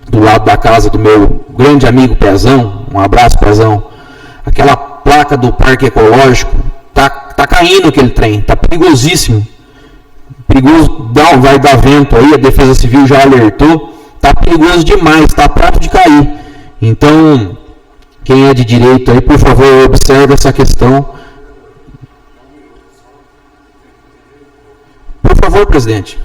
do lado da casa do meu grande amigo Pezão, um abraço, Pezão. Aquela placa do Parque Ecológico, tá caindo aquele trem, tá perigosíssimo. Perigoso, vai dar vento aí, a Defesa Civil já alertou, tá perigoso demais, tá perto de cair. Então, quem é de direito aí, por favor, observe essa questão. Por favor, presidente.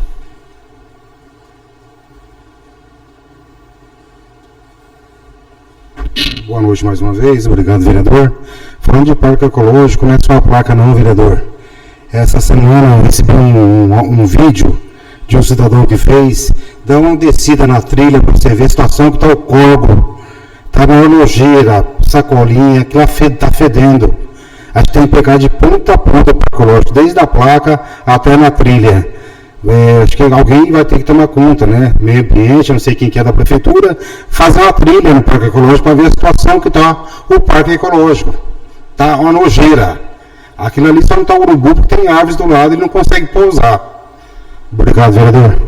Boa noite mais uma vez, obrigado, vereador. Falando de parque ecológico, não é só a placa não, vereador. Essa semana eu recebi um vídeo de um cidadão que fez, dá uma descida na trilha para você ver a situação que está o corgo, está uma nojeira, sacolinha, que está fedendo. A gente tem que pegar de ponta a ponta o parque ecológico, desde a placa até na trilha. Acho que alguém vai ter que tomar conta, né? Meio ambiente, eu não sei quem que é da prefeitura, fazer uma trilha no parque ecológico para ver a situação que está o parque ecológico. Está uma nojeira. Aquilo ali só não está o urubu porque tem árvores do lado e não consegue pousar. Obrigado, vereador.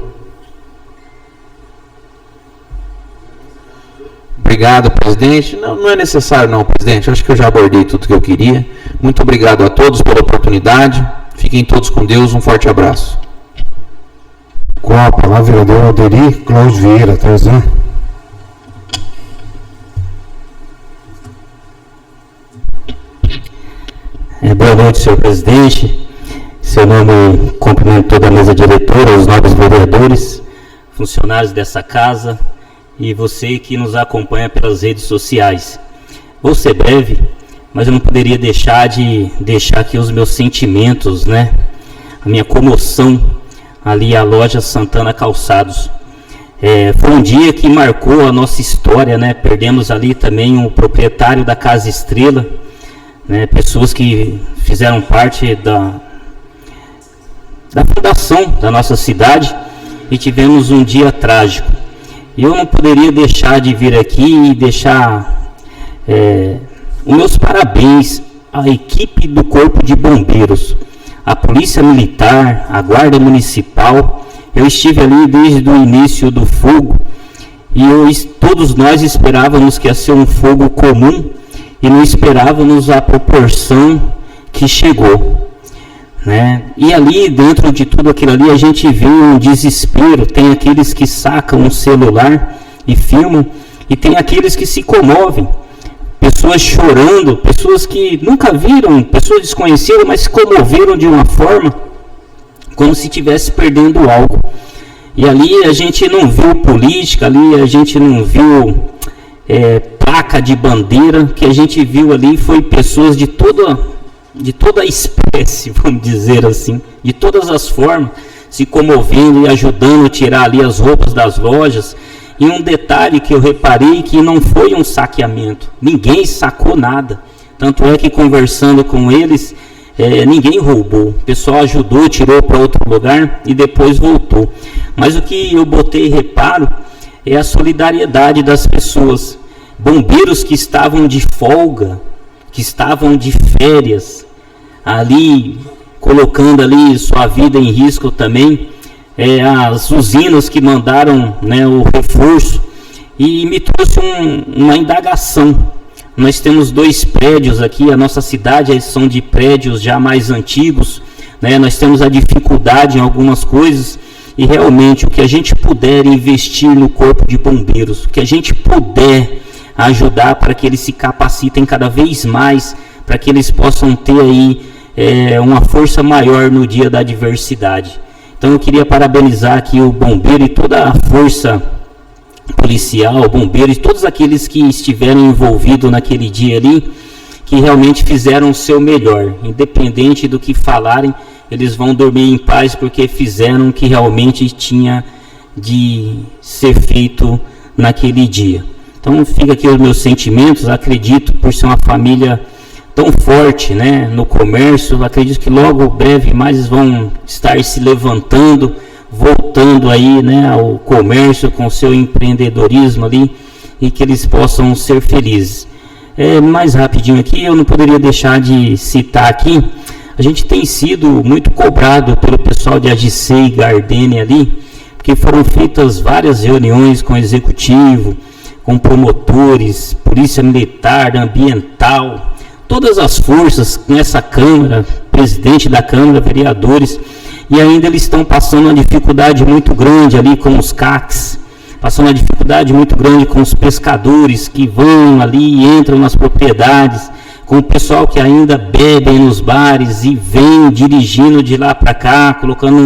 Obrigado, presidente. Não é necessário não, presidente. Acho que eu já abordei tudo que eu queria. Muito obrigado a todos pela oportunidade. Fiquem todos com Deus. Um forte abraço. Com a palavra, vereador Alderi Cláudio Vieira, Tarzan. Boa noite, senhor presidente. Seu nome, cumprimento toda a mesa diretora, os nobres vereadores, funcionários dessa casa e você que nos acompanha pelas redes sociais. Vou ser breve, mas eu não poderia deixar aqui os meus sentimentos, né? A minha comoção ali à loja Santana Calçados. Foi um dia que marcou a nossa história, né? Perdemos ali também o proprietário da Casa Estrela, né? Pessoas que fizeram parte da fundação da nossa cidade e tivemos um dia trágico. E eu não poderia deixar de vir aqui e deixar os meus parabéns à equipe do Corpo de Bombeiros, a Polícia Militar, a Guarda Municipal. Eu estive ali desde o início do fogo e todos nós esperávamos que ia ser um fogo comum e não esperávamos a proporção que chegou, né? E ali, dentro de tudo aquilo ali, a gente vê um desespero. Tem aqueles que sacam um celular e filmam, e tem aqueles que se comovem, pessoas chorando, pessoas que nunca viram, pessoas desconhecidas, mas se comoveram de uma forma como se estivesse perdendo algo. E ali a gente não viu política, ali a gente não viu placa de bandeira. O que a gente viu ali foi pessoas de toda a espécie, vamos dizer assim, de todas as formas, se comovendo e ajudando a tirar ali as roupas das lojas. E um detalhe que eu reparei, que não foi um saqueamento, ninguém sacou nada, tanto é que conversando com eles, ninguém roubou, o pessoal ajudou, tirou para outro lugar e depois voltou. Mas o que eu botei reparo é a solidariedade das pessoas, bombeiros que estavam de folga, que estavam de férias, ali colocando ali sua vida em risco também, as usinas que mandaram, né, o reforço, e me trouxe uma indagação. Nós temos 2 prédios aqui, a nossa cidade são de prédios já mais antigos, né, nós temos a dificuldade em algumas coisas, e realmente o que a gente puder investir no Corpo de Bombeiros, o que a gente puder ajudar para que eles se capacitem cada vez mais, para que eles possam ter aí uma força maior no dia da adversidade. Então eu queria parabenizar aqui o bombeiro e toda a força policial, bombeiros, todos aqueles que estiveram envolvidos naquele dia ali, que realmente fizeram o seu melhor, independente do que falarem, eles vão dormir em paz porque fizeram o que realmente tinha de ser feito naquele dia. Então fica aqui os meus sentimentos. Acredito, por ser uma família tão forte, né, no comércio, acredito que logo breve mais vão estar se levantando, voltando aí, né, ao comércio com o seu empreendedorismo ali, e que eles possam ser felizes. Mais rapidinho aqui, eu não poderia deixar de citar aqui, a gente tem sido muito cobrado pelo pessoal de AGC e Gardênia ali, porque foram feitas várias reuniões com o executivo, com promotores, polícia militar, ambiental, todas as forças nessa Câmara, presidente da Câmara, vereadores, e ainda eles estão passando uma dificuldade muito grande ali com os CACs, passando uma dificuldade muito grande com os pescadores que vão ali e entram nas propriedades, com o pessoal que ainda bebe nos bares e vem dirigindo de lá para cá, colocando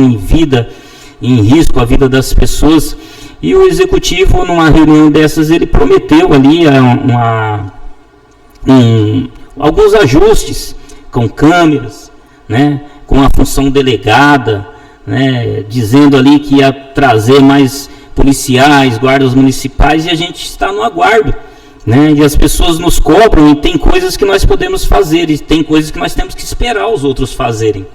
em risco a vida das pessoas. E o executivo, numa reunião dessas, ele prometeu ali alguns ajustes com câmeras, né, com a função delegada, né, dizendo ali que ia trazer mais policiais, guardas municipais, e a gente está no aguardo, né, e as pessoas nos cobram, e tem coisas que nós podemos fazer, e tem coisas que nós temos que esperar os outros fazerem,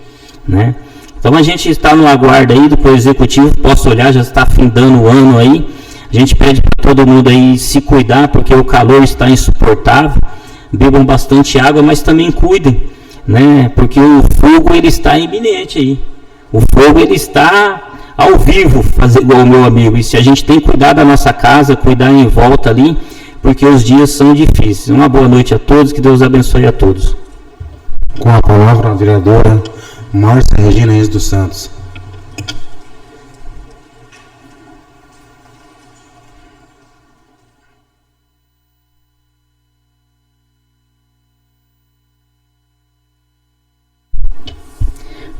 né. Então a gente está no aguardo aí do Poder Executivo, posso olhar, já está findando o ano aí, a gente pede para todo mundo aí se cuidar, porque o calor está insuportável, bebam bastante água, mas também cuidem, né, porque o fogo ele está iminente aí, o fogo ele está ao vivo, fazer igual o meu amigo, e se a gente tem que cuidar da nossa casa, cuidar em volta ali, porque os dias são difíceis. Uma boa noite a todos, que Deus abençoe a todos. Com a palavra a vereadora Márcia Regina Reis dos Santos.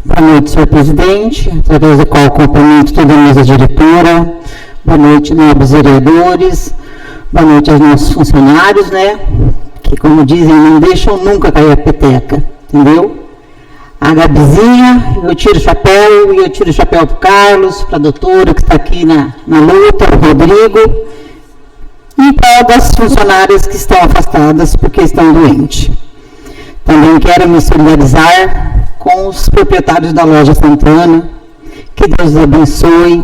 Boa noite, senhor presidente, através do qual cumprimento toda a mesa diretora. Boa noite, nobres vereadores. Boa noite aos nossos funcionários, né? Que, como dizem, não deixam nunca cair a peteca, entendeu? A Gabizinha, eu tiro o chapéu, e eu tiro o chapéu para o Carlos, para a doutora que está aqui na luta, o Rodrigo, e para as funcionárias que estão afastadas porque estão doentes. Também quero me solidarizar com os proprietários da loja Santana, que Deus os abençoe,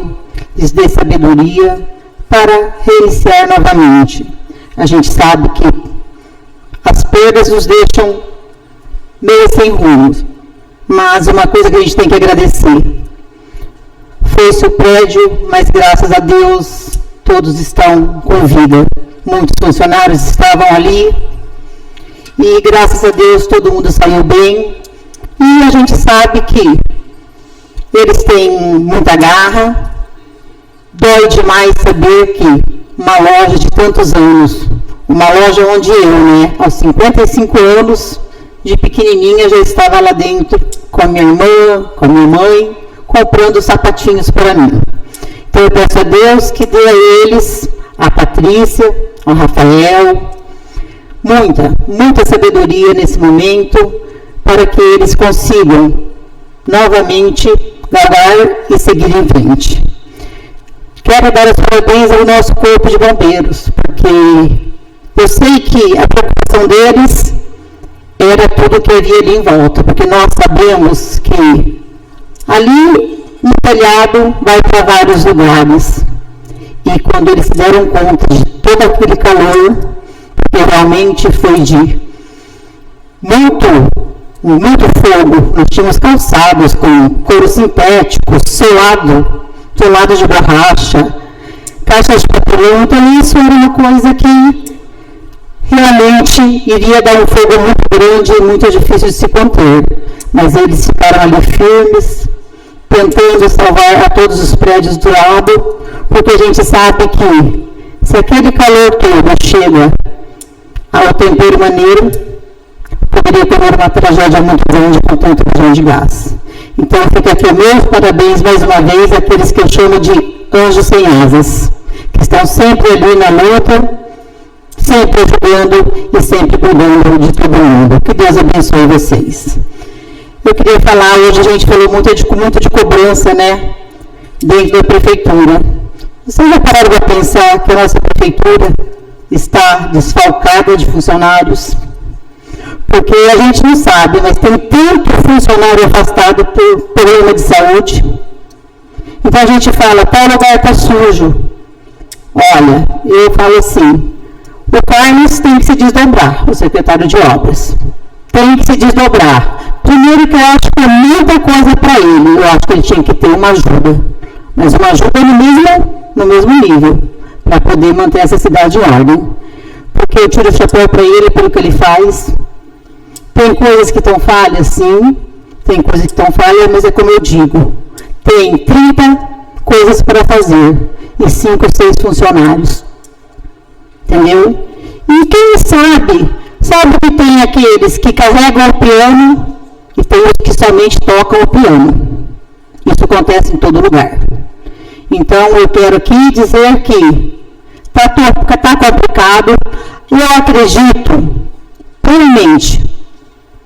lhes dê sabedoria para reiniciar novamente. A gente sabe que as perdas nos deixam meio sem rumo, mas uma coisa que a gente tem que agradecer, foi-se o prédio, mas graças a Deus todos estão com vida. Muitos funcionários estavam ali e graças a Deus todo mundo saiu bem, e a gente sabe que eles têm muita garra. Dói demais saber que uma loja de tantos anos, uma loja onde eu, né, aos 55 anos, de pequenininha, já estava lá dentro com a minha irmã, com a minha mãe, comprando sapatinhos para mim. Então eu peço a Deus que dê a eles, a Patrícia, ao Rafael, muita sabedoria nesse momento, para que eles consigam novamente galgar e seguir em frente. Quero dar os parabéns ao nosso corpo de bombeiros, porque eu sei que a preocupação deles era tudo que havia ali em volta, porque nós sabemos que ali no telhado vai para vários lugares. E quando eles se deram conta de todo aquele calor, porque realmente foi de muito fogo, nós tínhamos calçados com couro sintético, solado de borracha, caixas de papelão, então isso era uma coisa que realmente iria dar um fogo muito grande e muito difícil de se conter. Mas eles ficaram ali firmes, tentando salvar a todos os prédios do lado, porque a gente sabe que se aquele calor todo chega ao tempero maneiro, poderia ter uma tragédia muito grande com tanta explosão de gás. Então fica aqui meus parabéns mais uma vez àqueles que eu chamo de anjos sem asas, que estão sempre ali na luta, sempre ajudando e sempre cuidando de todo mundo. Que Deus abençoe vocês. Eu queria falar, hoje a gente falou muito de cobrança, né, dentro da prefeitura. Vocês já pararam para pensar que a nossa prefeitura está desfalcada de funcionários? Porque a gente não sabe, mas tem tanto funcionário afastado por problema de saúde. Então a gente fala, tal lugar está sujo. Olha, eu falo assim, o Carlos tem que se desdobrar, o secretário de obras. Tem que se desdobrar. Primeiro que eu acho que é muita coisa para ele. Eu acho que ele tinha que ter uma ajuda. Mas uma ajuda no mesmo nível, para poder manter essa cidade em ordem. Porque eu tiro o chapéu para ele pelo que ele faz. Tem coisas que estão falhas, sim. Tem coisas que estão falhas, mas é como eu digo. Tem 30 coisas para fazer e 5 ou 6 funcionários. Entendeu? E quem sabe que tem aqueles que carregam o piano e tem os que somente tocam o piano. Isso acontece em todo lugar. Então, eu quero aqui dizer que está complicado. Eu acredito, sinceramente,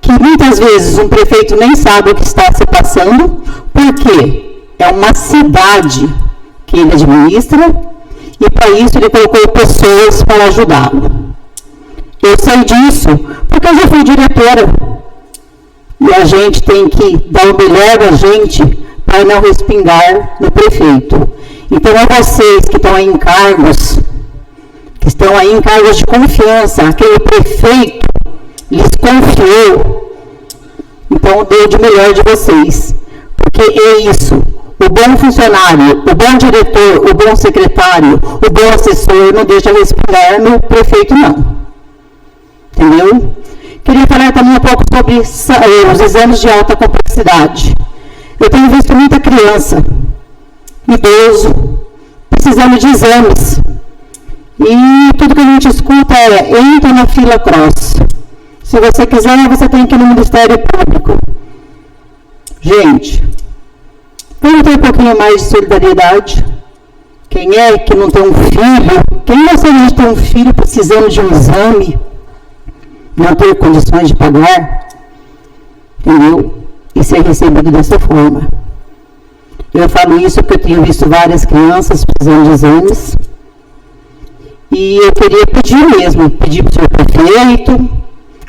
que muitas vezes um prefeito nem sabe o que está se passando, porque é uma cidade que ele administra e para isso ele colocou pessoas para ajudá-lo. Eu sei disso porque eu já fui diretora e a gente tem que dar o melhor da gente para não respingar no prefeito. Então, a vocês que estão aí em cargos, de confiança, aquele prefeito lhes confiou, então dê de melhor de vocês, porque é isso, o bom funcionário, o bom diretor, o bom secretário, o bom assessor não deixa respingar no prefeito não, entendeu? Queria falar também um pouco sobre os exames de alta complexidade. Eu tenho visto muita criança, idoso, precisando de exames. E tudo que a gente escuta é, entra na fila cross. Se você quiser, você tem que ir no Ministério Público. Gente, vamos ter um pouquinho mais de solidariedade. Quem é que não tem um filho? Quem gostaria de ter um filho precisando de um exame? Não ter condições de pagar? Entendeu? E ser recebido dessa forma. Eu falo isso porque eu tenho visto várias crianças precisando de exames. E eu queria pedir para o senhor prefeito,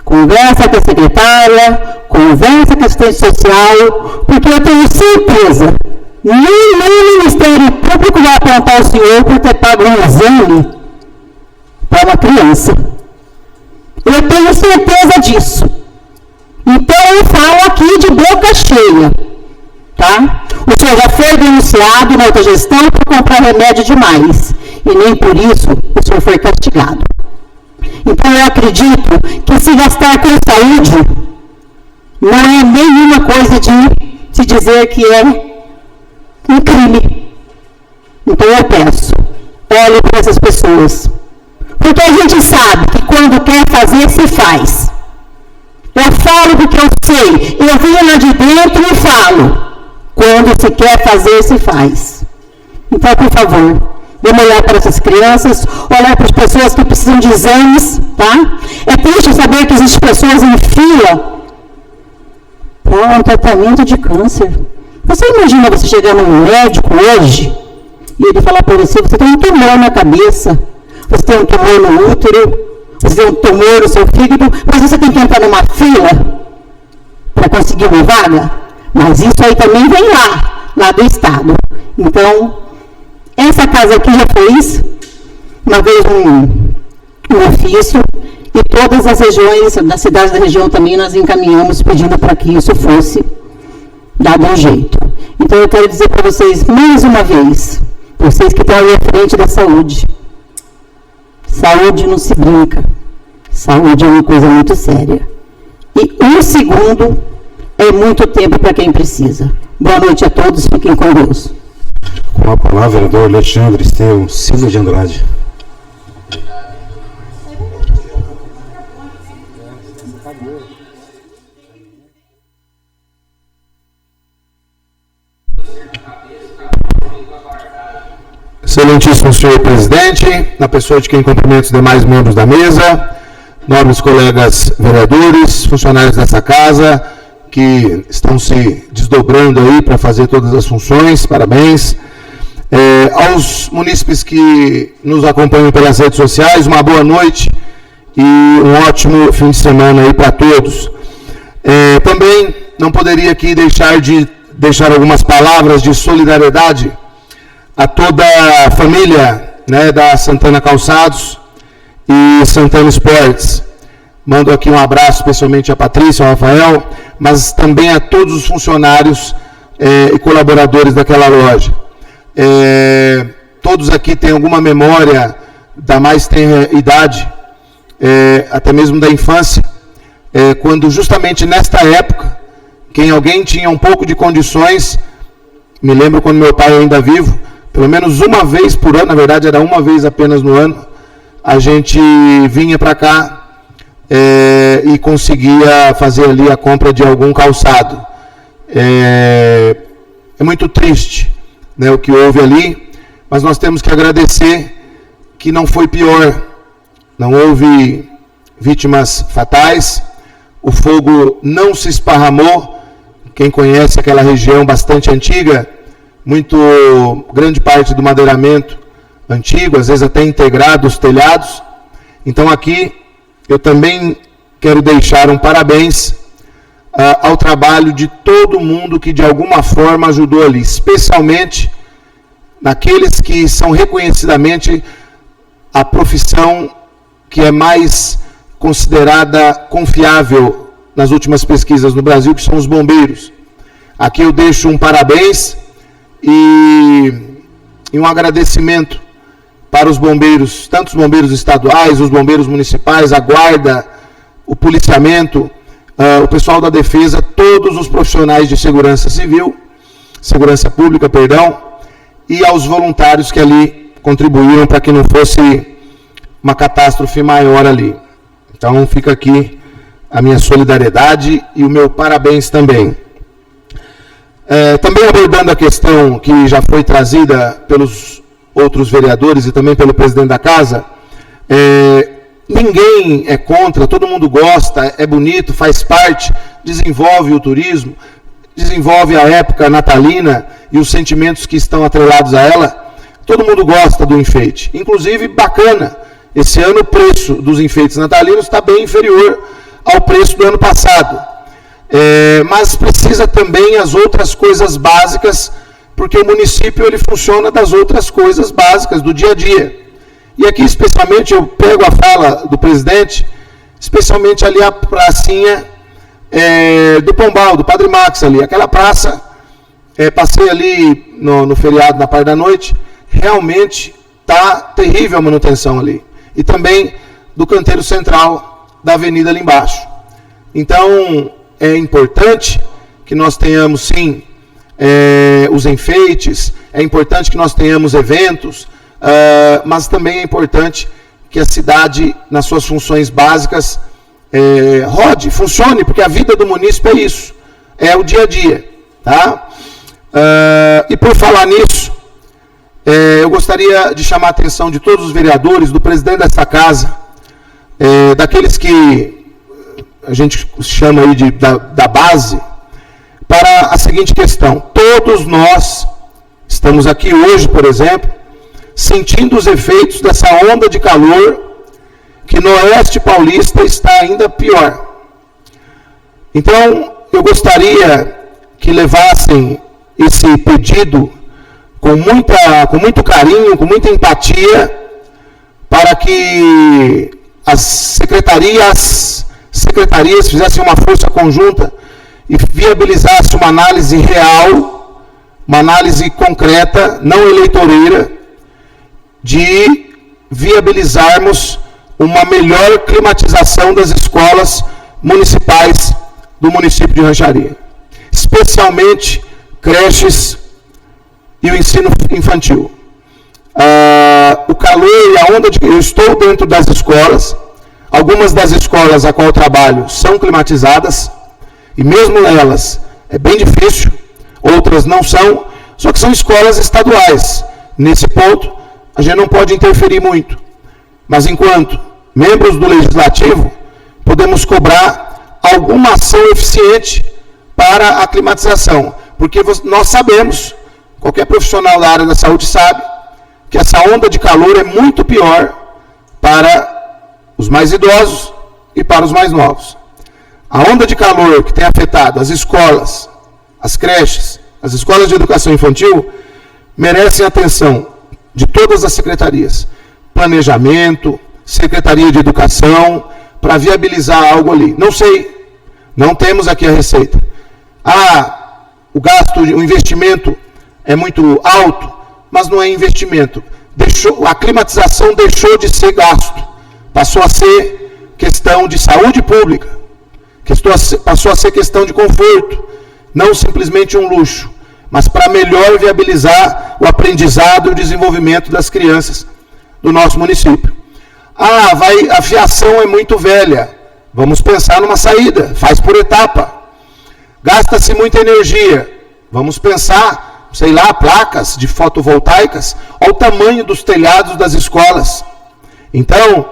conversa com a secretária, conversa com a assistente social, porque eu tenho certeza, nenhum Ministério Público vai apontar o senhor por ter pago um exame para uma criança. Eu tenho certeza disso. Então eu falo aqui de boca cheia, tá? O senhor já foi denunciado na outra gestão por comprar remédio demais. E nem por isso o senhor foi castigado. Então eu acredito que se gastar com saúde não é nenhuma coisa de se dizer que é um crime. Então eu peço, olhe para essas pessoas. Porque a gente sabe que quando quer fazer, se faz. Eu falo porque eu sei, eu venho lá de dentro e falo. Quando se quer fazer, se faz. Então, por favor, vamos olhar para essas crianças, olhar para as pessoas que precisam de exames, tá? É triste saber que existem pessoas em fila para um tratamento de câncer. Você imagina você chegar num médico hoje e ele falar para você, você tem um tumor na cabeça, você tem um tumor no útero, você tem um tumor no seu fígado, mas você tem que entrar numa fila para conseguir uma vaga? Mas isso aí também vem lá do Estado. Então, essa casa aqui já fez uma vez um ofício e todas as regiões, das cidades da região também nós encaminhamos pedindo para que isso fosse dado um jeito. Então eu quero dizer para vocês mais uma vez, vocês que estão aí à frente da saúde, saúde não se brinca, saúde é uma coisa muito séria. E um segundo é muito tempo para quem precisa. Boa noite a todos, fiquem com Deus. Com a palavra, vereador Alexandre Estevão Silva de Andrade. Excelentíssimo senhor presidente, na pessoa de quem cumprimento os demais membros da mesa, nobres colegas vereadores, funcionários dessa casa, que estão se desdobrando aí para fazer todas as funções, parabéns. Aos munícipes que nos acompanham pelas redes sociais, uma boa noite e um ótimo fim de semana aí para todos. Também não poderia aqui deixar algumas palavras de solidariedade a toda a família, né, da Santana Calçados e Santana Esportes. Mando aqui um abraço especialmente a Patrícia, ao Rafael, mas também a todos os funcionários e colaboradores daquela loja. Todos aqui têm alguma memória da mais tenra idade, até mesmo da infância, quando justamente nesta época, alguém tinha um pouco de condições, me lembro quando meu pai ainda vivo, pelo menos uma vez por ano, na verdade era uma vez apenas no ano, a gente vinha para cá e conseguia fazer ali a compra de algum calçado. É muito triste, né, o que houve ali, mas nós temos que agradecer que não foi pior, não houve vítimas fatais, o fogo não se esparramou. Quem conhece aquela região bastante antiga, muito grande parte do madeiramento antigo, às vezes até integrado os telhados. Então aqui eu também quero deixar um parabéns ao trabalho de todo mundo que de alguma forma ajudou ali, especialmente naqueles que são reconhecidamente a profissão que é mais considerada confiável nas últimas pesquisas no Brasil, que são os bombeiros. Aqui eu deixo um parabéns e um agradecimento para os bombeiros, tanto os bombeiros estaduais, os bombeiros municipais, a guarda, o policiamento, o pessoal da defesa, todos os profissionais de segurança civil, segurança pública, perdão, e aos voluntários que ali contribuíram para que não fosse uma catástrofe maior ali. Então fica aqui a minha solidariedade e o meu parabéns também. Também abordando a questão que já foi trazida pelos outros vereadores e também pelo presidente da casa, ninguém é contra, todo mundo gosta, é bonito, faz parte, desenvolve o turismo, desenvolve a época natalina e os sentimentos que estão atrelados a ela. Todo mundo gosta do enfeite, inclusive bacana, esse ano o preço dos enfeites natalinos está bem inferior ao preço do ano passado. Mas precisa também as outras coisas básicas, porque o município ele funciona das outras coisas básicas do dia a dia. E aqui especialmente eu pego a fala do presidente, especialmente ali a pracinha do Pombal, do Padre Max ali, aquela praça, passei ali no feriado na parte da noite, realmente está terrível a manutenção ali. E também do canteiro central da avenida ali embaixo. Então, é importante que nós tenhamos, sim, os enfeites, é importante que nós tenhamos eventos, mas também é importante que a cidade, nas suas funções básicas, rode, funcione, porque a vida do município é isso, é o dia a dia. Tá? E por falar nisso, eu gostaria de chamar a atenção de todos os vereadores, do presidente dessa casa, daqueles que a gente chama aí da base, para a seguinte questão: todos nós estamos aqui hoje, por exemplo, sentindo os efeitos dessa onda de calor, que no Oeste Paulista está ainda pior. Então, eu gostaria que levassem esse pedido com muito carinho, com muita empatia, para que as secretarias fizessem uma força conjunta e viabilizassem uma análise real, uma análise concreta, não eleitoreira, de viabilizarmos uma melhor climatização das escolas municipais do município de Rancharia, especialmente creches e o ensino infantil. O calor e a onda eu estou dentro das escolas, algumas das escolas a qual eu trabalho são climatizadas, e mesmo nelas é bem difícil, outras não são, só que são escolas estaduais. Nesse ponto, a gente não pode interferir muito, mas enquanto membros do Legislativo, podemos cobrar alguma ação eficiente para a climatização, porque nós sabemos, qualquer profissional da área da saúde sabe, que essa onda de calor é muito pior para os mais idosos e para os mais novos. A onda de calor que tem afetado as escolas, as creches, as escolas de educação infantil, merecem atenção de todas as secretarias. Planejamento, Secretaria de Educação, para viabilizar algo ali. Não sei, não temos aqui a receita. O investimento é muito alto, mas não é investimento. A climatização deixou de ser gasto, passou a ser questão de saúde pública, passou a ser questão de conforto, não simplesmente um luxo, mas para melhor viabilizar o aprendizado e o desenvolvimento das crianças do nosso município. A fiação é muito velha, vamos pensar numa saída, faz por etapa. Gasta-se muita energia, vamos pensar, sei lá, placas de fotovoltaicas, ao tamanho dos telhados das escolas. Então,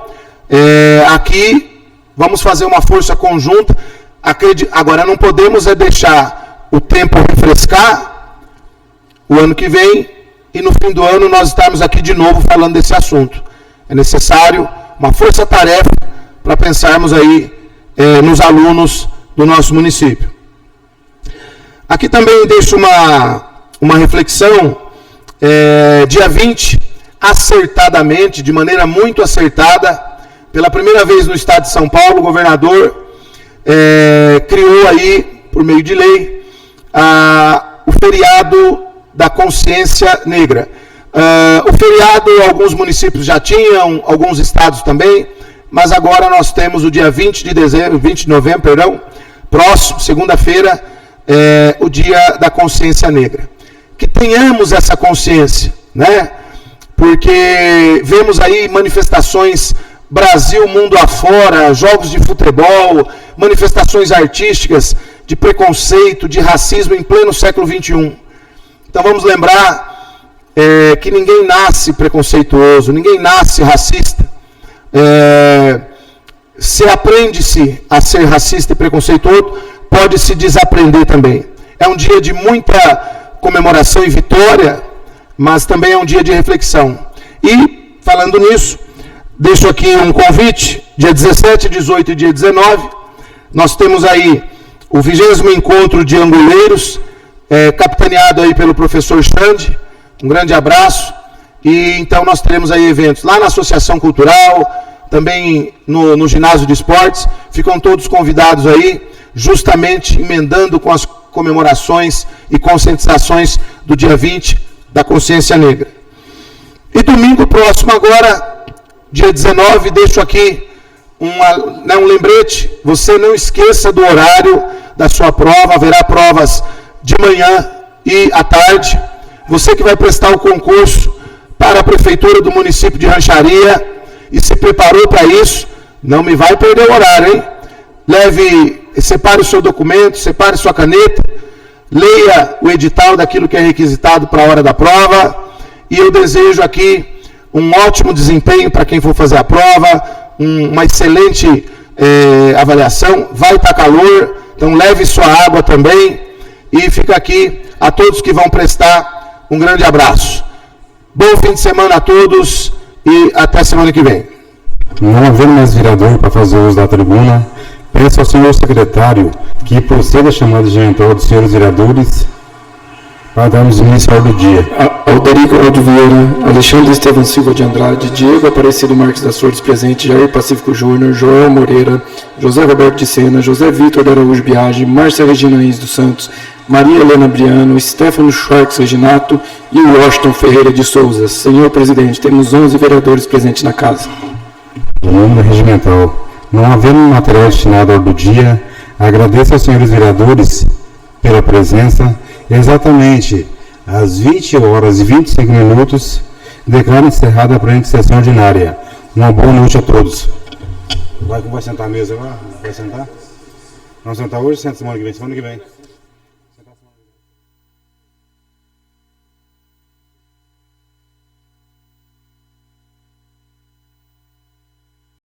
aqui, vamos fazer uma força conjunta, Agora, não podemos deixar o tempo refrescar o ano que vem e no fim do ano nós estarmos aqui de novo falando desse assunto. É necessário uma força-tarefa para pensarmos aí nos alunos do nosso município. Aqui também deixo uma reflexão. Dia 20, acertadamente, de maneira muito acertada, pela primeira vez no estado de São Paulo, o governador criou aí, por meio de lei, o feriado da consciência negra. O feriado alguns municípios já tinham, alguns estados também, mas agora nós temos o dia 20 de novembro, próximo, segunda-feira, o dia da consciência negra. Que tenhamos essa consciência, né? Porque vemos aí manifestações Brasil, mundo afora, jogos de futebol, manifestações artísticas de preconceito, de racismo em pleno século XXI. Então vamos lembrar que ninguém nasce preconceituoso, ninguém nasce racista. Se aprende-se a ser racista e preconceituoso, pode-se desaprender também. É um dia de muita comemoração e vitória, mas também é um dia de reflexão. E, falando nisso, deixo aqui um convite, dia 17, 18 e dia 19, nós temos aí o 20º Encontro de Angoleiros, capitaneado aí pelo professor Xande, um grande abraço, e então nós teremos aí eventos lá na Associação Cultural, também no Ginásio de Esportes, ficam todos convidados aí, justamente emendando com as comemorações e conscientizações do dia 20 da Consciência Negra. E domingo próximo agora, dia 19, deixo aqui um lembrete, você não esqueça do horário da sua prova, haverá provas de manhã e à tarde. Você que vai prestar o concurso para a Prefeitura do município de Rancharia e se preparou para isso, não me vai perder o horário, hein? Separe o seu documento, separe sua caneta, leia o edital daquilo que é requisitado para a hora da prova, e eu desejo aqui um ótimo desempenho para quem for fazer a prova, uma excelente avaliação. Vai estar calor, então leve sua água também, e fica aqui a todos que vão prestar um grande abraço. Bom fim de semana a todos e até semana que vem. Não havendo mais vereador para fazer uso da tribuna, peço ao senhor secretário que proceda a chamada digital dos senhores vereadores para darmos início ao do dia. Alderico Aldo Vieira, Alexandre Estevam Silva de Andrade, Diego Aparecido Marques das Flores presente, Jair Pacífico Júnior, Joel Moreira, José Roberto de Sena, José Vitor de Araújo Biagi, Márcia Regina Reis dos Santos, Maria Helena Briano, Stefano Schwartz Reginato e Washington Ferreira de Souza. Senhor presidente, temos 11 vereadores presentes na casa. Em nome da regimental, não havendo material destinado ao do dia, agradeço aos senhores vereadores pela presença. Exatamente às 20 horas e 25 minutos, declaro encerrada a presente sessão ordinária. Uma boa noite a todos. Vai sentar a mesa agora? Vai sentar? Vamos sentar hoje ou senta semana que vem? Semana que vem.